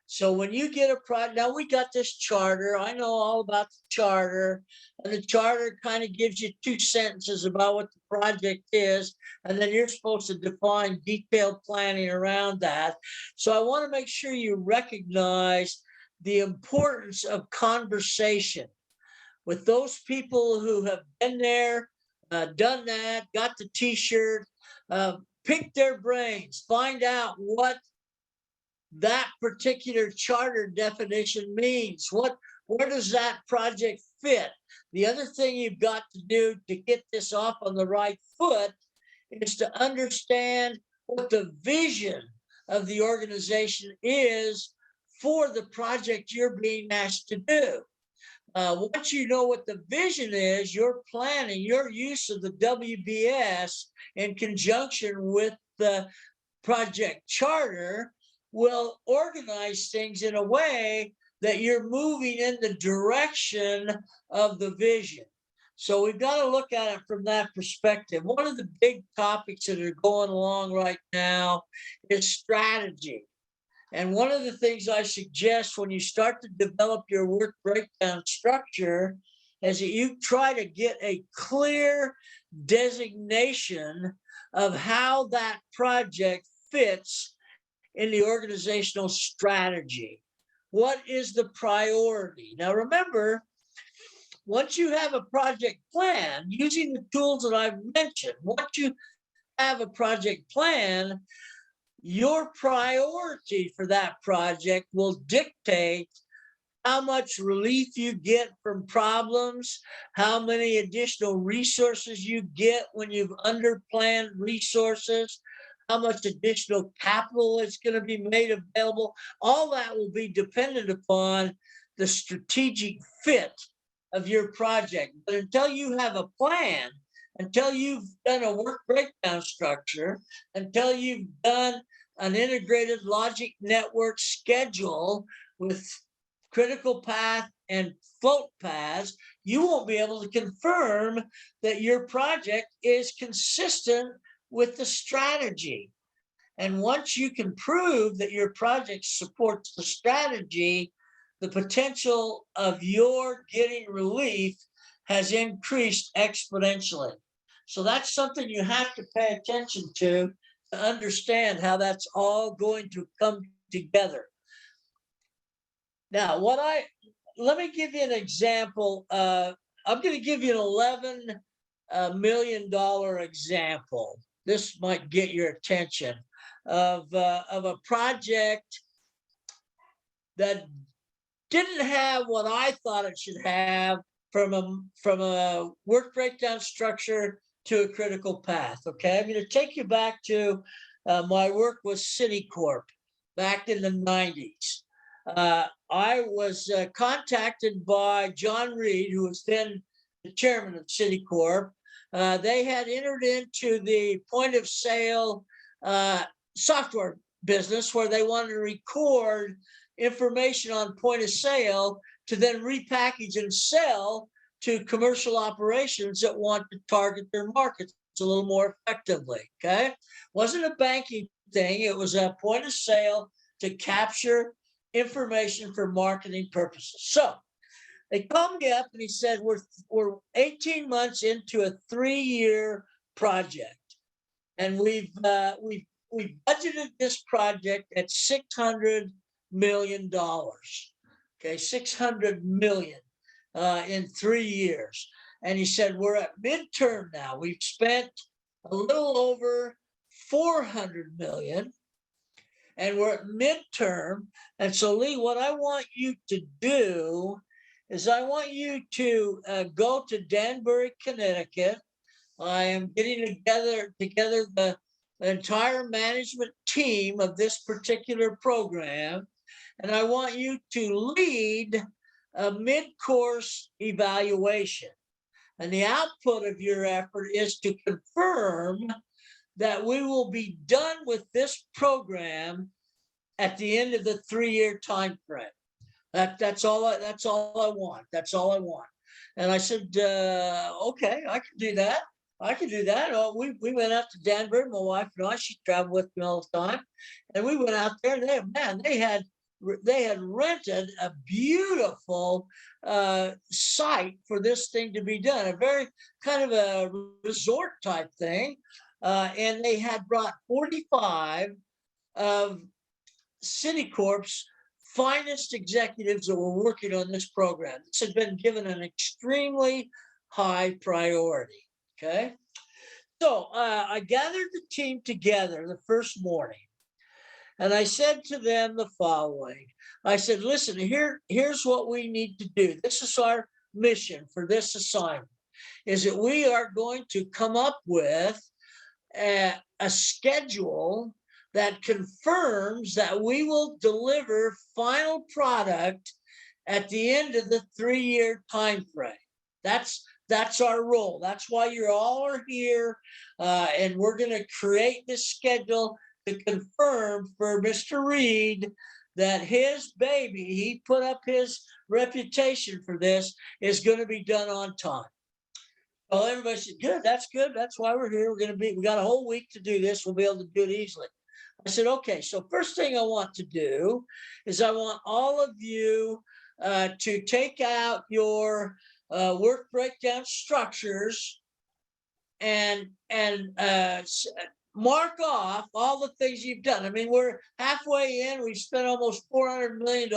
So when you get a project, now we got this charter. I know all about the charter, and the charter kind of gives you 2 sentences about what the project is, and then you're supposed to define detailed planning around that. So I want to make sure you recognize the importance of conversation with those people who have been there, done that, got the t-shirt, pick their brains, find out what that particular charter definition means. Where does that project fit? The other thing you've got to do to get this off on the right foot is to understand what the vision of the organization is for the project you're being asked to do. Once you know what the vision is, your planning, your use of the WBS in conjunction with the project charter will organize things in a way that you're moving in the direction of the vision. So we've got to look at it from that perspective. One of the big topics that are going along right now is strategy. And one of the things I suggest when you start to develop your work breakdown structure is that you try to get a clear designation of how that project fits in the organizational strategy. What is the priority? Now, remember, once you have a project plan, using the tools that I've mentioned, once you have a project plan, your priority for that project will dictate how much relief you get from problems, how many additional resources you get when you've underplanned resources, how much additional capital is going to be made available. All that will be dependent upon the strategic fit of your project. But until you have a plan, until you've done a work breakdown structure, until you've done an integrated logic network schedule with critical path and float paths, you won't be able to confirm that your project is consistent with the strategy. And once you can prove that your project supports the strategy, the potential of your getting relief has increased exponentially. So that's something you have to pay attention to understand how that's all going to come together. Now, let me give you an example. I'm going to give you an $11 million example. This might get your attention of a project that didn't have what I thought it should have from a work breakdown structure to a critical path. Okay, I'm going to take you back to my work with Citicorp back in the 90s. I was contacted by John Reed, who was then the chairman of Citicorp. They had entered into the point of sale software business where they wanted to record information on point of sale to then repackage and sell to commercial operations that want to target their markets a little more effectively. Okay. Wasn't a banking thing. It was a point of sale to capture information for marketing purposes. So they called me up and he said, we're 18 months into a 3-year project. And we've budgeted this project at $600 million. Okay, $600 million in 3 years. And he said, we're at midterm now. We've spent a little over 400 million and we're at midterm. And so, Lee, what I want you to do is I want you to go to Danbury, Connecticut. I am getting together the entire management team of this particular program. And I want you to lead a mid-course evaluation. And the output of your effort is to confirm that we will be done with this program at the end of the 3-year time frame. That's all I want. That's all I want. And I said, okay, I can do that. I can do that. Oh, we went out to Danbury, my wife and I. She traveled with me all the time, and we went out there. And they had rented a beautiful site for this thing to be done, a very kind of a resort type thing. And they had brought 45 of Citicorp's finest executives that were working on this program. This had been given an extremely high priority. Okay. So I gathered the team together the first morning. And I said to them the following. I said, listen, here's what we need to do. This is our mission for this assignment, is that we are going to come up with a schedule that confirms that we will deliver final product at the end of the 3-year time frame. That's our role. That's why you're all are here. And we're going to create this schedule to confirm for Mr. Reed that his baby, he put up his reputation for this, is going to be done on time. Well, everybody said, good, that's good. That's why we're here. We got a whole week to do this. We'll be able to do it easily. I said, okay, so first thing I want to do is I want all of you to take out your work breakdown structures and mark off all the things you've done. I mean, we're halfway in. We've spent almost $400 million.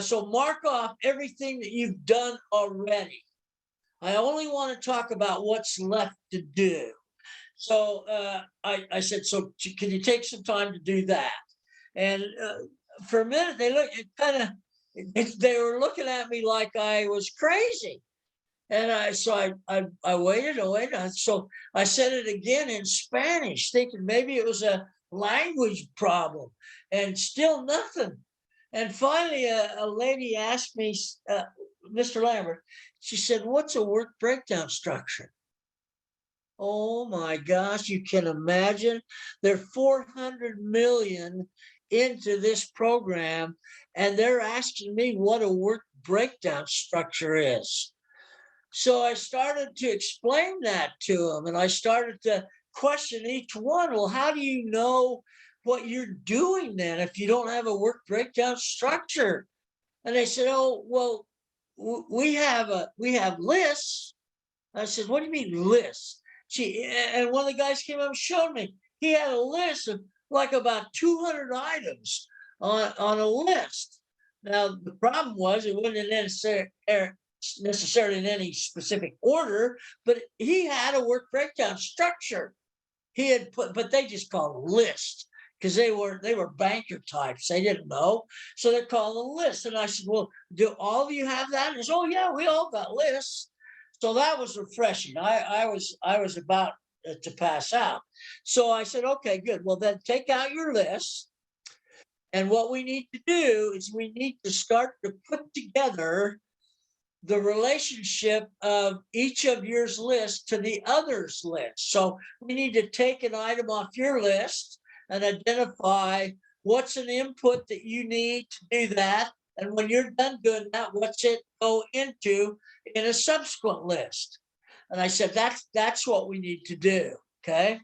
So mark off everything that you've done already. I only want to talk about what's left to do. So I said, so can you take some time to do that? And for a minute, they were looking at me like I was crazy. And I waited. So I said it again in Spanish, thinking maybe it was a language problem, and still nothing. And finally, a lady asked me, Mr. Lambert, she said, what's a work breakdown structure? Oh my gosh, you can imagine. They're 400 million into this program, and they're asking me what a work breakdown structure is. So I started to explain that to them, and I started to question each one. Well, how do you know what you're doing then if you don't have a work breakdown structure? And they said, oh, well, we have lists. I said, what do you mean lists? And one of the guys came up and showed me. He had a list of like about 200 items on a list. Now, the problem was it wasn't necessarily in any specific order, but he had a work breakdown structure. He had but they just called it a list because they were banker types. They didn't know. So they're called a list. And I said, well, do all of you have that? And he said, oh yeah, we all got lists. So that was refreshing. I was about to pass out. So I said, okay, good. Well, then take out your list And what we need to do is we need to start to put together the relationship of each of your list to the other's list. So we need to take an item off your list and identify what's an input that you need to do that. And when you're done doing that, what's it go into in a subsequent list? And I said, that's what we need to do, okay?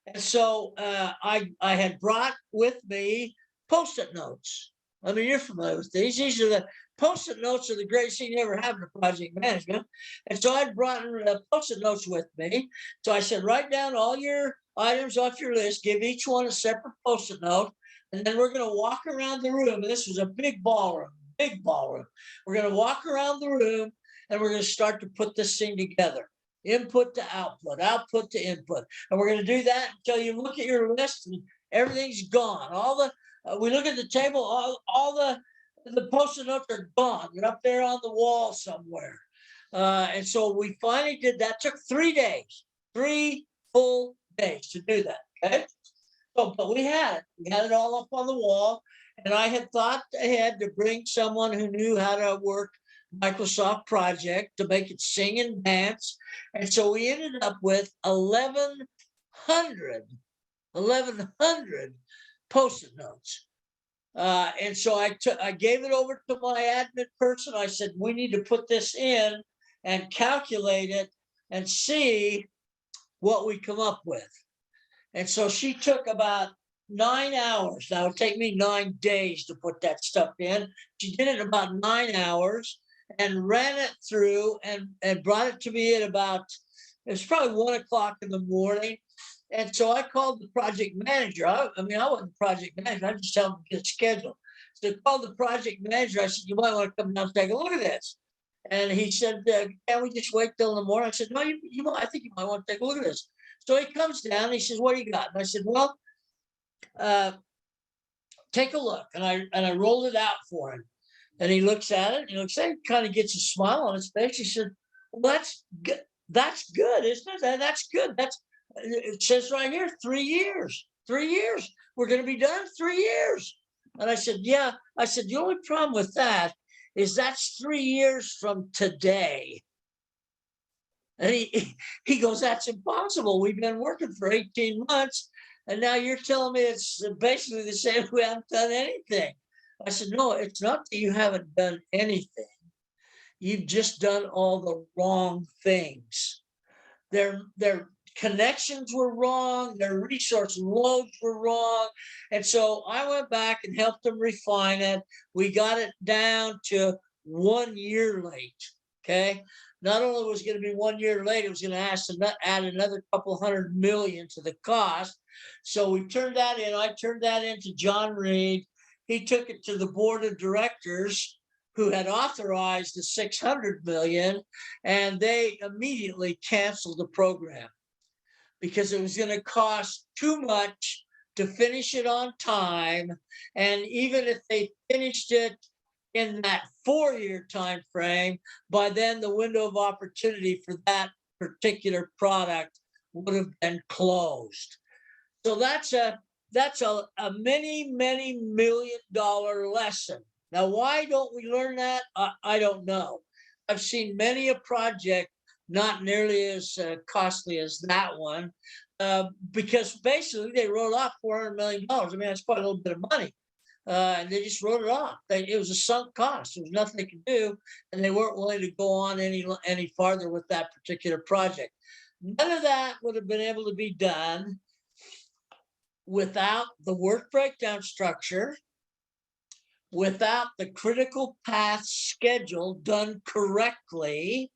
And so I had brought with me Post-it notes. I mean, you're familiar with these. These are the Post-it notes are the greatest thing you ever have in project management. And so I brought Post-it notes with me. So I said, write down all your items off your list, give each one a separate Post-it note, and then we're going to walk around the room. And this was a big ballroom. We're going to walk around the room, and we're going to start to put this thing together. Input to output, output to input. And we're going to do that until you look at your list and everything's gone. We look at the table, all the Post-it notes are gone. They're up there on the wall somewhere. And so we finally did that. Took 3 days, 3 full days to do that. Okay. So, but we had it all up on the wall. And I had thought ahead to bring someone who knew how to work Microsoft Project to make it sing and dance. And so we ended up with 1,100 Post-it notes. And so I gave it over to my admin person. I said, we need to put this in and calculate it and see what we come up with. And so she took about 9 hours. Now it'll take me 9 days to put that stuff in. She did it in about 9 hours and ran it through and brought it to me at about, it was probably 1 o'clock in the morning. And so I called the project manager. I wasn't the project manager. I just told him to get scheduled. So I called the project manager. I said, you might want to come down and take a look at this. And he said, can we just wait till in the morning? I said, no, I think you might want to take a look at this. So he comes down and he says, what do you got? And I said, well, take a look. And I rolled it out for him. And he looks at it, kind of gets a smile on his face. He said, well, that's good. That's good, isn't it? That's good. It says right here, 3 years. 3 years. We're going to be done in 3 years. And I said, yeah. I said, the only problem with that is that's 3 years from today. And he goes, that's impossible. We've been working for 18 months. And now you're telling me it's basically the same. We haven't done anything. I said, no, it's not that you haven't done anything. You've just done all the wrong things. Their connections were wrong. Their resource loads were wrong. And so I went back and helped them refine it. We got it down to 1 year late. Okay. Not only was it going to be 1 year late, it was going to have to add another couple $100 million to the cost. So we turned that in. I turned that into John Reed. He took it to the board of directors who had authorized the $600 million, and they immediately canceled the program because it was going to cost too much to finish it on time. And even if they finished it in that 4-year time frame, by then the window of opportunity for that particular product would have been closed. So that's a many $1 million lesson. Now, why don't we learn that? I don't know. I've seen many a project not nearly as costly as that one, because basically they wrote off $400 million. I mean, that's quite a little bit of money. And they just wrote it off. It was a sunk cost. There was nothing they could do, and they weren't willing to go on any farther with that particular project. None of that would have been able to be done without the work breakdown structure, without the critical path schedule done correctly,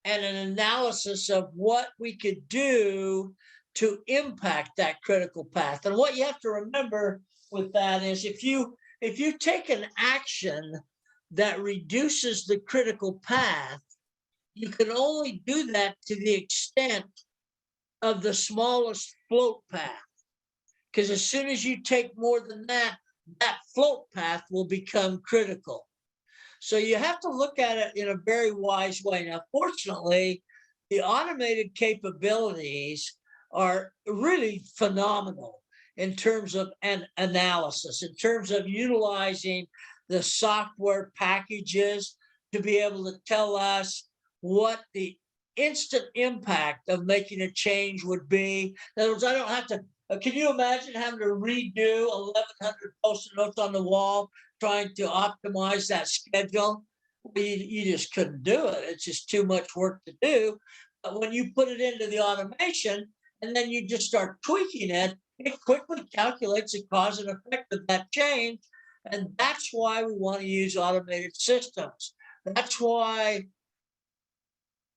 and an analysis of what we could do to impact that critical path. And what you have to remember with that is if you take an action that reduces the critical path, you can only do that to the extent of the smallest float path. Because as soon as you take more than that, that float path will become critical. So you have to look at it in a very wise way. Now, fortunately, the automated capabilities are really phenomenal. in terms of an analysis, in terms of utilizing the software packages to be able to tell us what the instant impact of making a change would be. In other words, I don't have to, can you imagine having to redo 1,100 post-it notes on the wall, trying to optimize that schedule? You just couldn't do it. It's just too much work to do. But when you put it into the automation and then you just start tweaking it, it quickly calculates the cause and effect of that change. And that's why we want to use automated systems. That's why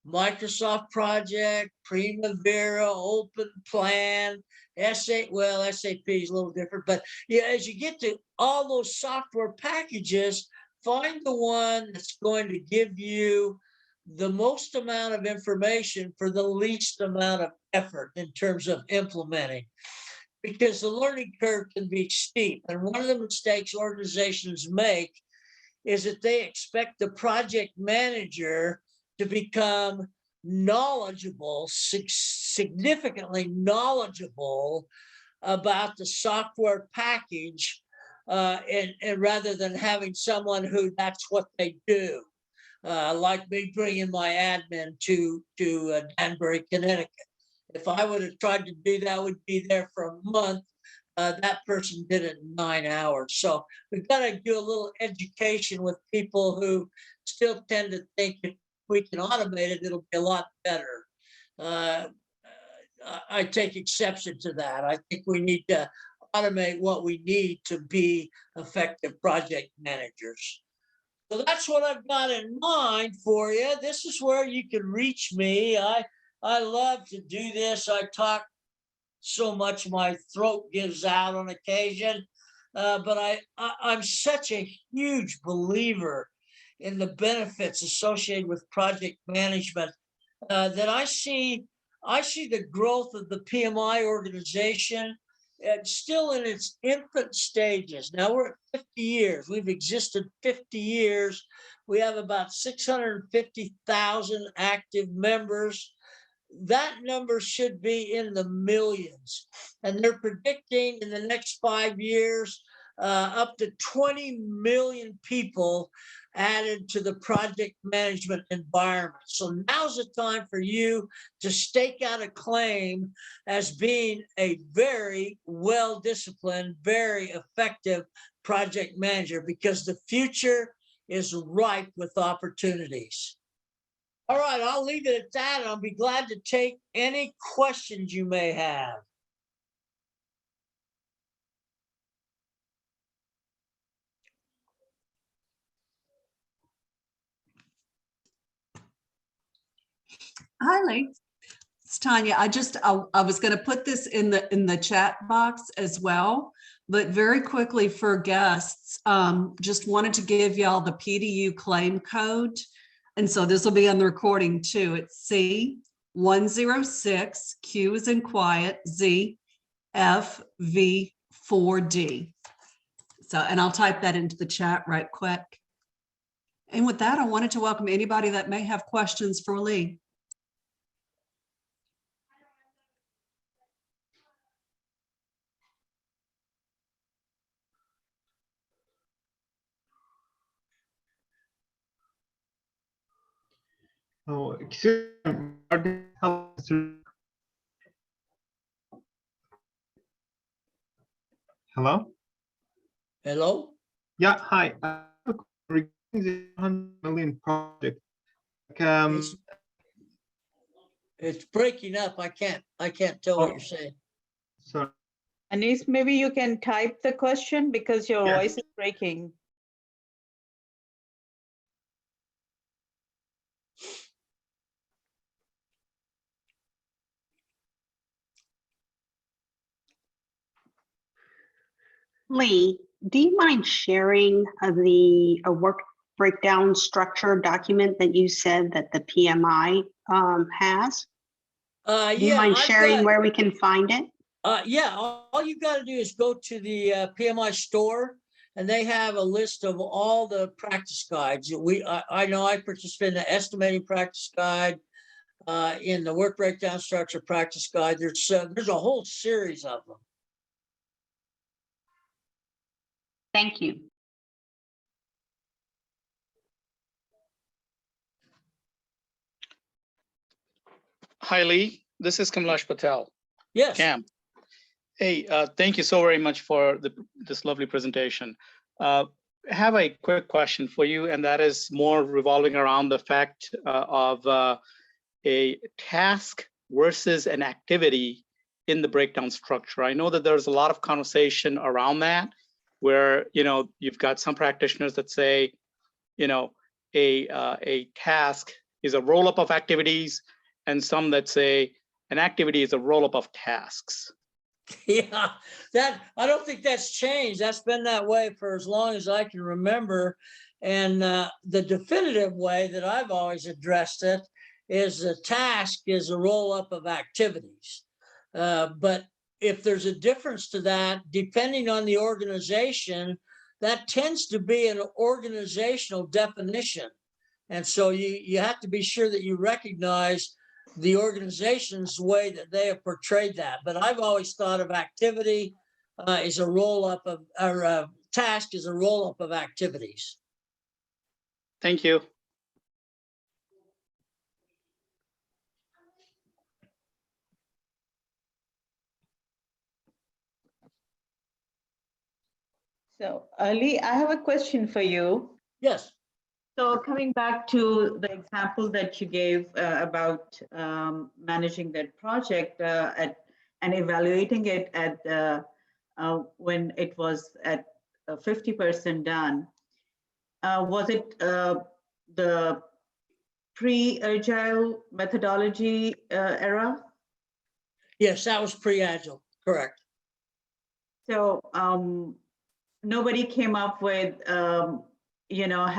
Microsoft Project, Primavera, Open Plan, SAP is a little different, but yeah, as you get to all those software packages, find the one that's going to give you the most amount of information for the least amount of effort in terms of implementing. Because the learning curve can be steep. And one of the mistakes organizations make is that they expect the project manager to become knowledgeable, significantly knowledgeable about the software package, and rather than having someone who that's what they do. Like me bringing my admin to Danbury, Connecticut. If I would have tried to do that, would be there for a month. That person did it in 9 hours. So we've got to do a little education with people who still tend to think if we can automate it, it'll be a lot better. I take exception to that. I think we need to automate what we need to be effective project managers. So that's what I've got in mind for you. This is where you can reach me. I love to do this. I talk so much my throat gives out on occasion, but I'm such a huge believer in the benefits associated with project management that I see the growth of the PMI organization still in its infant stages. Now we're at 50 years. We've existed 50 years. We have about 650,000 active members. That number should be in the millions. And they're predicting in the next 5 years, up to 20 million people added to the project management environment. So now's the time for you to stake out a claim as being a very well-disciplined, very effective project manager, because the future is ripe with opportunities. All right, I'll leave it at that, and I'll be glad to take any questions you may have. Hi, Lee. It's Tanya. I was going to put this in the chat box as well, but very quickly for guests, just wanted to give y'all the PDU claim code. And so this will be on the recording too. It's C106, Q is in quiet, Z, F, V, 4D. So, and I'll type that into the chat right quick. And with that, I wanted to welcome anybody that may have questions for Lee. Oh, excuse me. Hello? Hello? Yeah, hi. Regarding the 100 million project, It's breaking up. I can't tell what you're saying. sorry. Anis, maybe you can type the question because your voice is breaking. Lee, do you mind sharing the work breakdown structure document that you said that the PMI has? Do you mind sharing where we can find it? Yeah, all you got to do is go to the PMI store, and they have a list of all the practice guides. I know I participate in the estimating practice guide, in the work breakdown structure practice guide. There's a whole series of them. Thank you. Hi, Lee. This is Kamlesh Patel. Yes. Cam. Hey, thank you so very much for this lovely presentation. I have a quick question for you, and that is more revolving around the fact of a task versus an activity in the breakdown structure. I know that there's a lot of conversation around that, where you've got some practitioners that say, a task is a roll-up of activities, and some that say an activity is a roll-up of tasks. Yeah, I don't think that's changed. That's been that way for as long as I can remember. And the definitive way that I've always addressed it is a task is a roll-up of activities. But if there's a difference to that, depending on the organization, that tends to be an organizational definition. And so you have to be sure that you recognize the organization's way that they have portrayed that. But I've always thought of activity is a roll-up of, or task is a roll-up of activities. Thank you. So, Lee, I have a question for you. Yes. So coming back to the example that you gave about managing that project and evaluating it at when it was at 50% done, was it the pre-agile methodology era? Yes, that was pre-agile, correct. So nobody came up with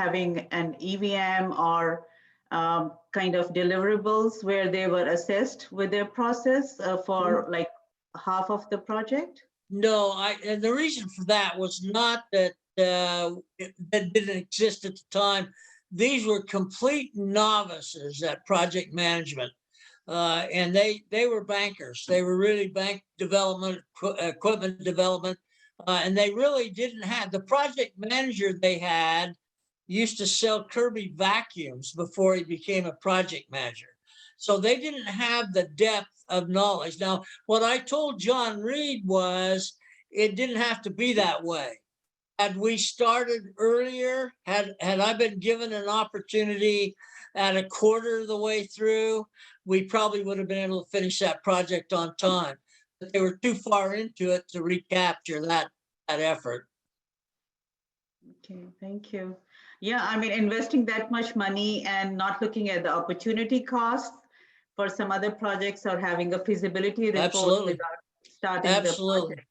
having an EVM or kind of deliverables where they were assessed with their process for like half of the project? No, and the reason for that was not that that didn't exist at the time. These were complete novices at project management. And they were bankers. They were really bank development, equipment development. And they really didn't have, the project manager they had used to sell Kirby vacuums before he became a project manager. So they didn't have the depth of knowledge. Now, what I told John Reed was it didn't have to be that way. Had we started earlier, had I been given an opportunity at a quarter of the way through, we probably would have been able to finish that project on time. But they were too far into it to recapture that effort. Okay, thank you. Yeah, I mean, investing that much money and not looking at the opportunity costs for some other projects or having a feasibility report Absolutely. without starting Absolutely. the project.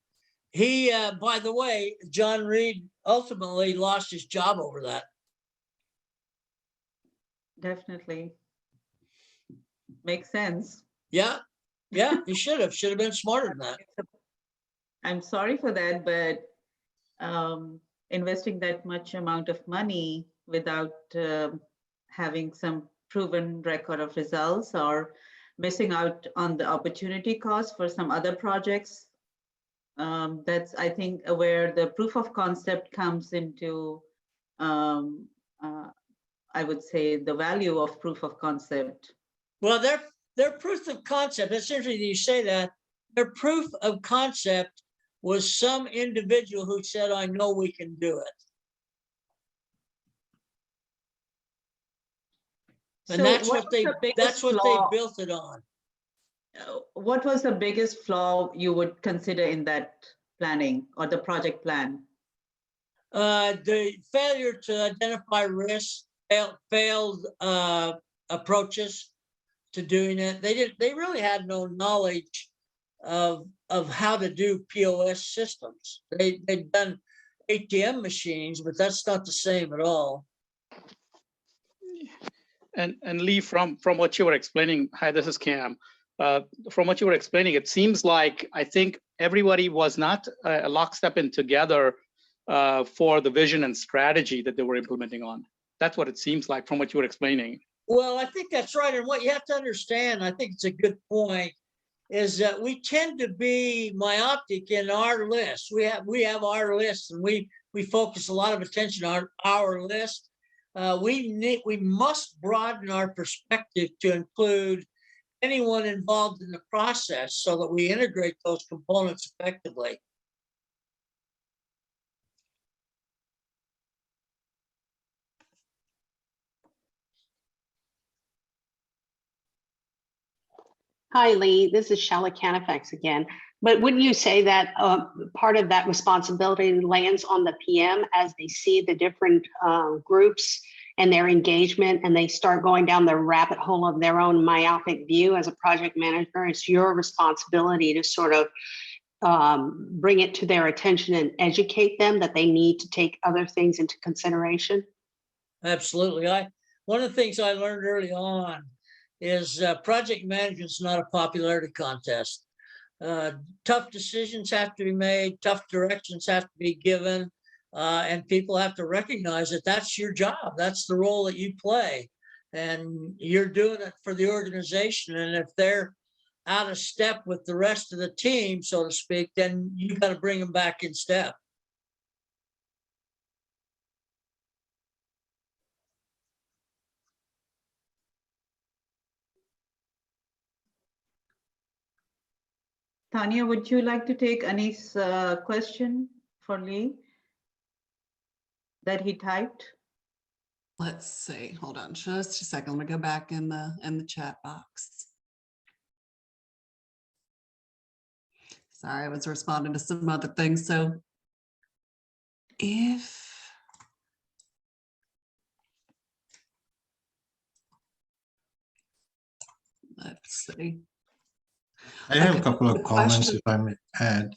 He, by the way, John Reed ultimately lost his job over that. Definitely. Makes sense. Yeah, he should have been smarter than that. I'm sorry for that, but investing that much amount of money without having some proven record of results or missing out on the opportunity cost for some other projects, that's, I think, where the proof of concept comes into, I would say, the value of proof of concept. Well, their proof of concept, it's interesting you say that, their proof of concept was some individual who said, I know we can do it. And So that's what what they built it on. What was the biggest flaw you would consider in that planning or the project plan? The failure to identify risks, failed approaches to doing it. They really had no knowledge of how to do POS systems. They'd done ATM machines, but that's not the same at all. And Lee, from what you were explaining, hi, this is Cam. From what you were explaining, it seems like I think everybody was not lockstep in together for the vision and strategy that they were implementing on. That's what it seems like from what you were explaining. Well, I think that's right. And what you have to understand, I think it's a good point, is that we tend to be myopic in our list. We have our list, and we we focus a lot of attention on our list. We must broaden our perspective to include anyone involved in the process so that we integrate those components effectively. Hi, Lee. This is Shella Canifax again. But wouldn't you say that part of that responsibility lands on the PM as they see the different groups and their engagement, and they start going down the rabbit hole of their own myopic view as a project manager? It's your responsibility to sort of bring it to their attention and educate them that they need to take other things into consideration. Absolutely. One of the things I learned early on is project management is not a popularity contest. Tough decisions have to be made, tough directions have to be given, and people have to recognize that that's your job. That's the role that you play, and you're doing it for the organization. And if they're out of step with the rest of the team, so to speak, then you got to bring them back in step. Tanya, would you like to take Anis' question for Lee that he typed? Let's see, hold on just a second. I'm gonna go back in the chat box. Sorry, I was responding to some other things. So let's see. I have a couple of comments, if I may add.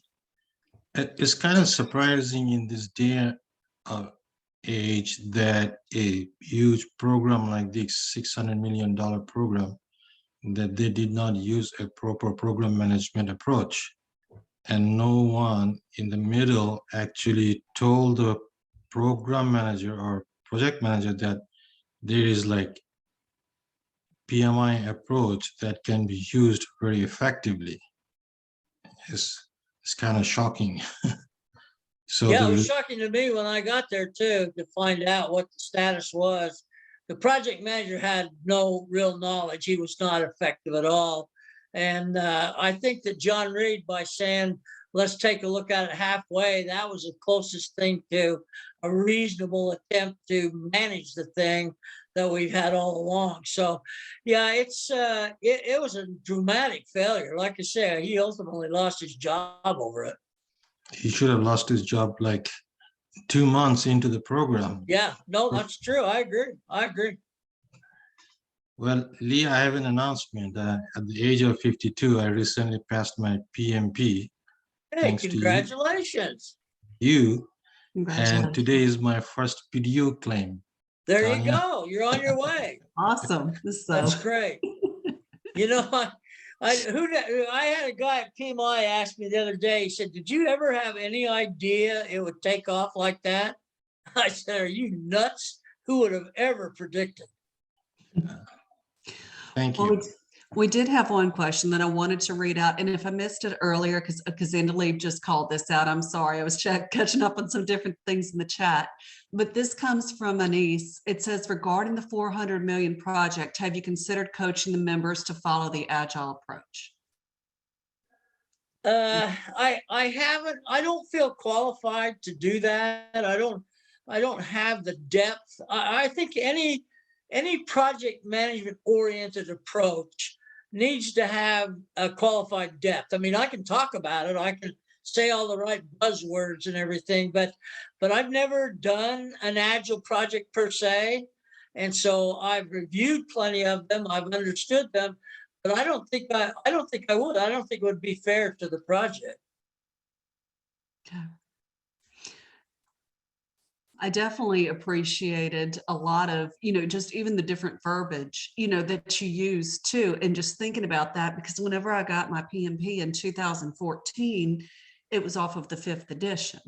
It's kind of surprising in this day of age that a huge program like this $600 million program, that they did not use a proper program management approach. And no one in the middle actually told the program manager or project manager that there is like PMI approach that can be used very effectively. It's kind of shocking. So yeah, it was shocking to me when I got there too, to find out what the status was. The project manager had no real knowledge. He was not effective at all. And I think that John Reed, by saying, let's take a look at it halfway, that was the closest thing to a reasonable attempt to manage the thing that we've had all along. So yeah, it was a dramatic failure. Like I said, he ultimately lost his job over it. He should have lost his job like 2 months into the program. Yeah, no, that's true. I agree. Well, Lee, I have an announcement. At the age of 52, I recently passed my PMP. Hey, thanks congratulations. to you. And today is my first video claim. There Tanya. you go. You're on your way. Awesome. That's great. You know, I had a guy at PMI ask me the other day, he said, did you ever have any idea it would take off like that? I said, are you nuts? Who would have ever predicted? Thank you. We did have one question that I wanted to read out, and if I missed it earlier, because Andaleep just called this out, I'm sorry. I was catching up on some different things in the chat, but this comes from Anis. It says, regarding the 400 million project, have you considered coaching the members to follow the agile approach? I haven't. I don't feel qualified to do that. I don't have the depth. I think any project management oriented approach needs to have a qualified depth. I mean, I can talk about it. I can say all the right buzzwords and everything, but I've never done an agile project per se. And so I've reviewed plenty of them. I've understood them, but I don't think I would. I don't think it would be fair to the project. Okay. I definitely appreciated a lot of, just even the different verbiage, that you use too. And just thinking about that, because whenever I got my PMP in 2014, it was off of the 5th edition,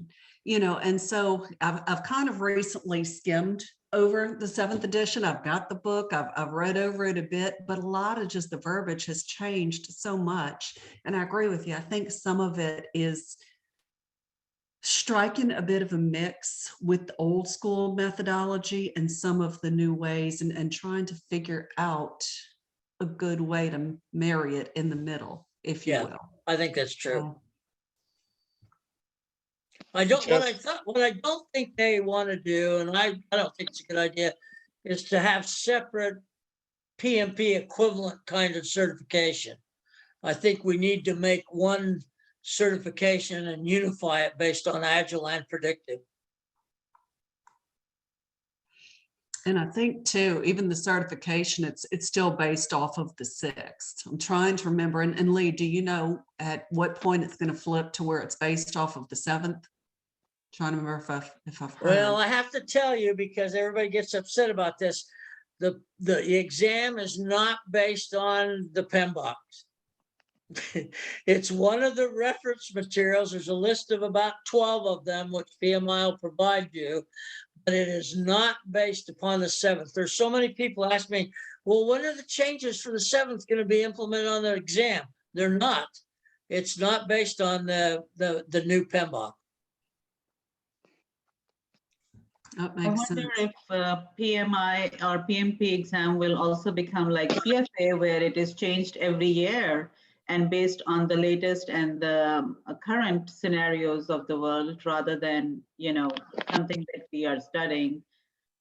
and so I've kind of recently skimmed over the 7th edition. I've got the book, I've read over it a bit, but a lot of just the verbiage has changed so much. And I agree with you. I think some of it is striking a bit of a mix with the old school methodology and some of the new ways, and trying to figure out a good way to marry it in the middle, if you will. I think that's true. So, What I don't think they want to do, and I don't think it's a good idea, is to have separate PMP equivalent kind of certification. I think we need to make one certification and unify it based on agile and predictive. and I think too, even the certification, it's still based off of the 6th. I'm trying to remember, and Lee, do you know at what point it's going to flip to where it's based off of the 7th? Trying to remember if I've heard. Well, I have to tell you, because everybody gets upset about this, the exam is not based on the PMBOK. It's one of the reference materials. There's a list of about 12 of them, which PMI will provide you, but it is not based upon the 7th. There's so many people ask me, well, when are the changes for the 7th going to be implemented on the exam? They're not. It's not based on the new PMBOK. That I makes wonder sense. if PMI or PMP exam will also become like CFA, where it is changed every year and based on the latest and the current scenarios of the world, rather than, something that we are studying.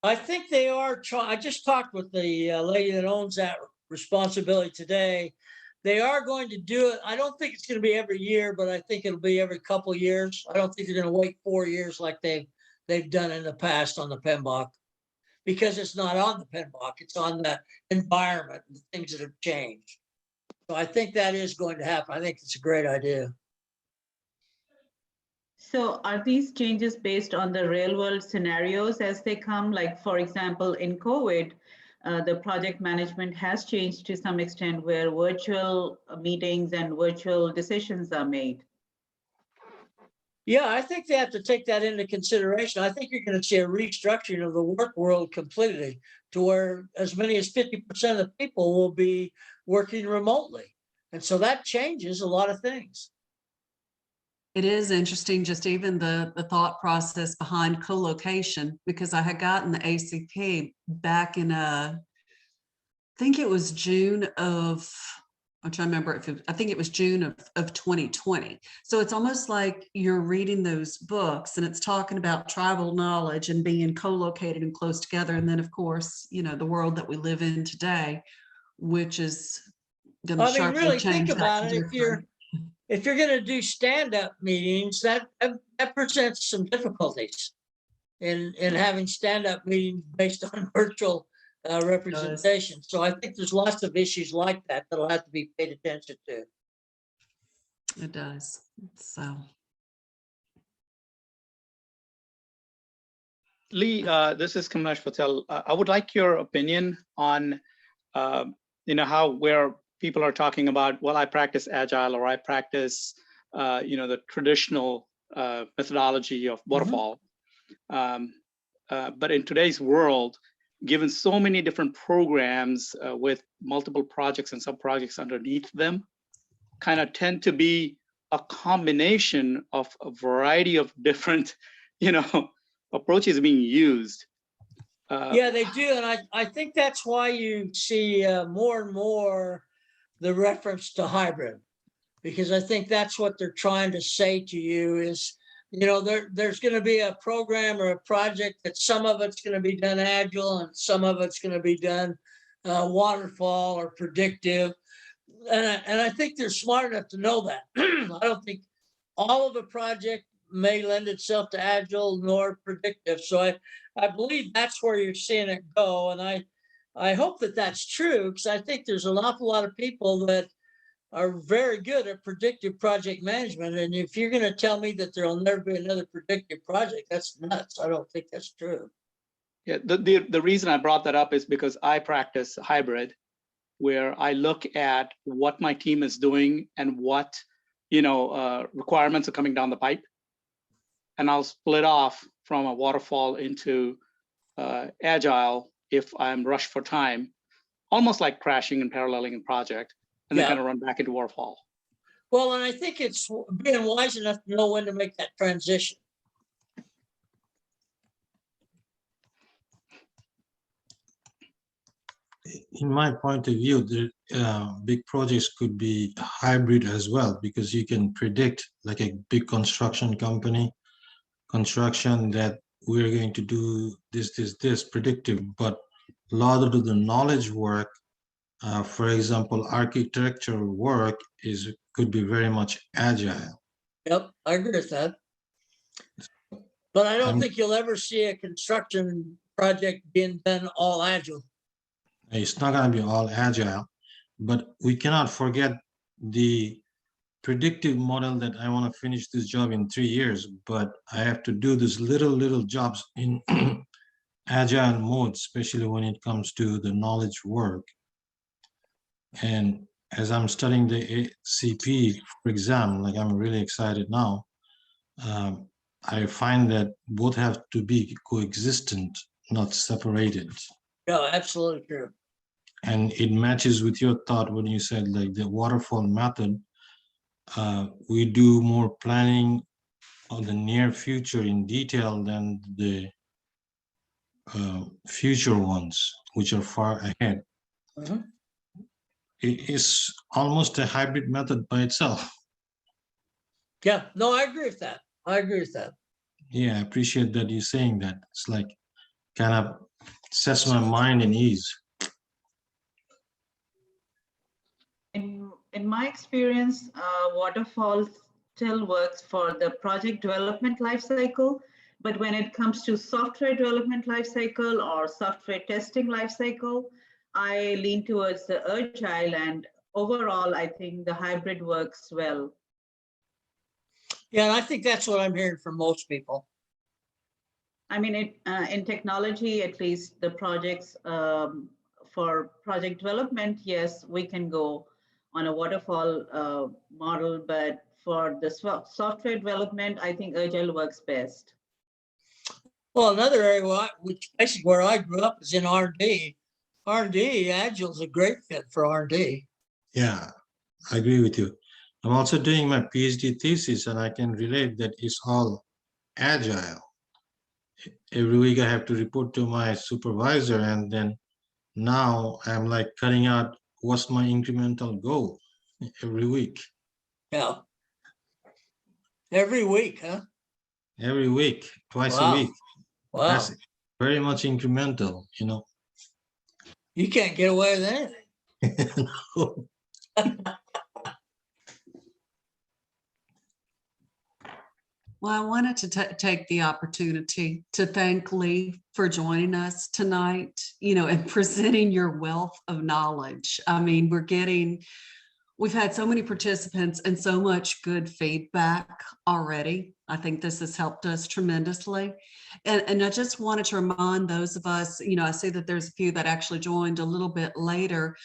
I think they are trying. I just talked with the lady that owns that responsibility today. They are going to do it. I don't think it's going to be every year, but I think it'll be every couple of years. I don't think they're going to wait 4 years like they've done in the past on the PMBOK, because it's not on the PMBOK. It's on the environment and the things that have changed. So I think that is going to happen. I think it's a great idea. So are these changes based on the real world scenarios as they come? Like, for example, in COVID, the project management has changed to some extent, where virtual meetings and virtual decisions are made. Yeah, I think they have to take that into consideration. I think you're going to see a restructuring of the work world completely, to where as many as 50% of the people will be working remotely. And so that changes a lot of things. It is interesting, just even the thought process behind co-location, because I had gotten the ACP back in I think it was June of, I'm trying to remember I think it was June of 2020. So it's almost like you're reading those books and it's talking about tribal knowledge and being co-located and close together. And then of course, the world that we live in today, which is going to sharply really change think about it. If you're going to do stand-up meetings, that presents some difficulties in having stand-up meetings based on virtual representation. So I think there's lots of issues like that that'll have to be paid attention to. It does. So, Lee, this is Kamlesh Patel. I would like your opinion on, where people are talking about, well, I practice Agile, or I practice, the traditional methodology of waterfall. But in today's world, given so many different programs with multiple projects and sub-projects underneath them, kind of tend to be a combination of a variety of different, approaches being used. Yeah, they do. And I think that's why you see more and more the reference to hybrid, because I think that's what they're trying to say to you is, there's going to be a program or a project that some of it's going to be done agile and some of it's going to be done waterfall or predictive. And I think they're smart enough to know that. I don't think all of a project may lend itself to agile nor predictive. So I believe that's where you're seeing it go. And I hope that that's true, because I think there's an awful lot of people that are very good at predictive project management. And if you're going to tell me that there'll never be another predictive project, that's nuts. I don't think that's true. Yeah, the reason I brought that up is because I practice hybrid, where I look at what my team is doing and what requirements are coming down the pipe, and I'll split off from a waterfall into agile if I'm rushed for time, almost like crashing and paralleling a project, and then kind of run back into waterfall. Well, and I think it's being wise enough to know when to make that transition. in my point of view, the big projects could be hybrid as well, because you can predict, like a big construction company, construction, that we're going to do this predictive, but a lot of the knowledge work, for example, architectural work could be very much agile. Yep, I agree with that. But I don't I'm- think you'll ever see a construction project being done all agile. It's not going to be all agile, but we cannot forget the predictive model that I want to finish this job in 3 years, but I have to do this little jobs in agile mode, especially when it comes to the knowledge work. And as I'm studying the ACP for exam, like I'm really excited now, I find that both have to be coexistent, not separated. Yeah, absolutely true. And it matches with your thought when you said like the waterfall method. We do more planning on the near future in detail than the future ones, which are far ahead. Mhm. It is almost a hybrid method by itself. Yeah, no, I agree with that. I agree with that. Yeah, I appreciate that you're saying that. It's like kind of sets my mind in ease. In my experience, waterfall still works for the project development lifecycle, but when it comes to software development lifecycle or software testing lifecycle, I lean towards the agile, and overall, I think the hybrid works well. Yeah, and I think that's what I'm hearing from most people. I mean, in technology, at least the projects for project development, yes, we can go on a waterfall model, but for the software development, I think agile works best. Well, another area which basically where I grew up is in R&D. R&D, Agile is a great fit for R&D. Yeah, I agree with you. I'm also doing my PhD thesis, and I can relate that it's all agile. Every week I have to report to my supervisor, and then now I'm like cutting out what's my incremental goal every week. Yeah. Every week, huh? Every week, twice a Wow. week. Wow. That's very much incremental, you know. You can't get away with anything. No. Well, I wanted to take the opportunity to thank Lee for joining us tonight, and presenting your wealth of knowledge. I mean, we've had so many participants and so much good feedback already. I think this has helped us tremendously. And I just wanted to remind those of us, I see that there's a few that actually joined a little bit later.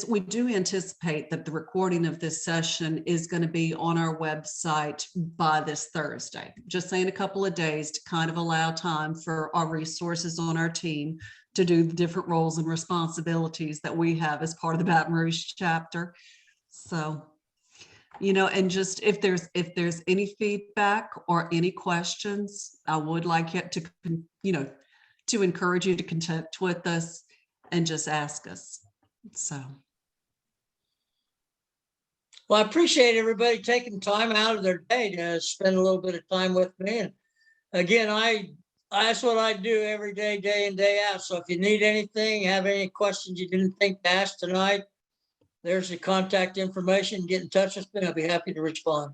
We do anticipate that the recording of this session is going to be on our website by this Thursday. Just saying a couple of days to kind of allow time for our resources on our team to do the different roles and responsibilities that we have as part of the Baton Rouge chapter. So, and just if there's any feedback or any questions, I would like it to encourage you to connect with us and just ask us. So. Well, I appreciate everybody taking time out of their day to spend a little bit of time with me. And again, that's what I do every day, day in, day out. So if you need anything, have any questions you didn't think to ask tonight, there's the contact information. Get in touch with me. I'll be happy to respond.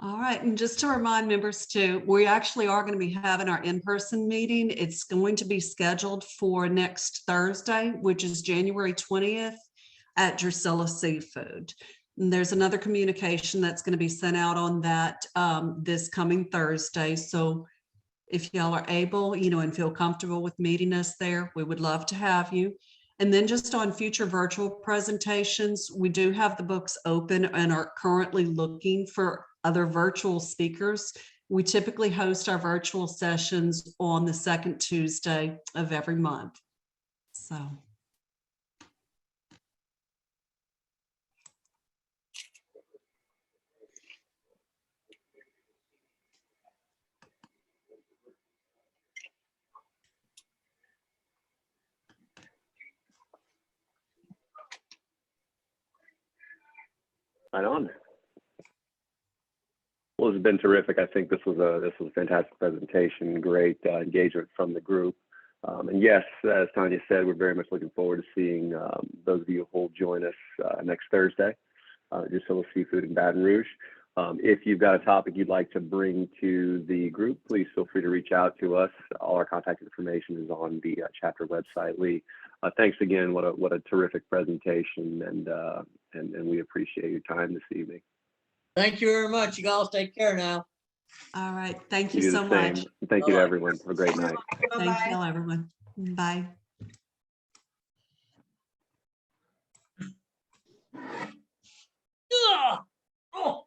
All right. And just to remind members too, we actually are going to be having our in-person meeting. It's going to be scheduled for next Thursday, which is January 20th at Drusilla Seafood. And there's another communication that's going to be sent out on that this coming Thursday. So if y'all are able, and feel comfortable with meeting us there, we would love to have you. And then just on future virtual presentations, we do have the books open and are currently looking for other virtual speakers. We typically host our virtual sessions on the second Tuesday of every month. So. Right on. Well, it's been terrific. I think this was a fantastic presentation, great engagement from the group. And yes, as Tanya said, we're very much looking forward to seeing those of you who will join us next Thursday, Drusilla Seafood in Baton Rouge. If you've got a topic you'd like to bring to the group, please feel free to reach out to us. All our contact information is on the chapter website. Lee, thanks again. What a terrific presentation, and we appreciate your time this evening. Thank you very much. You guys take care now. All right. Thank you You do so the same. much. Thank you to Bye-bye. everyone. Have a great night. Thank you, everyone. Bye. Ugh! Oh.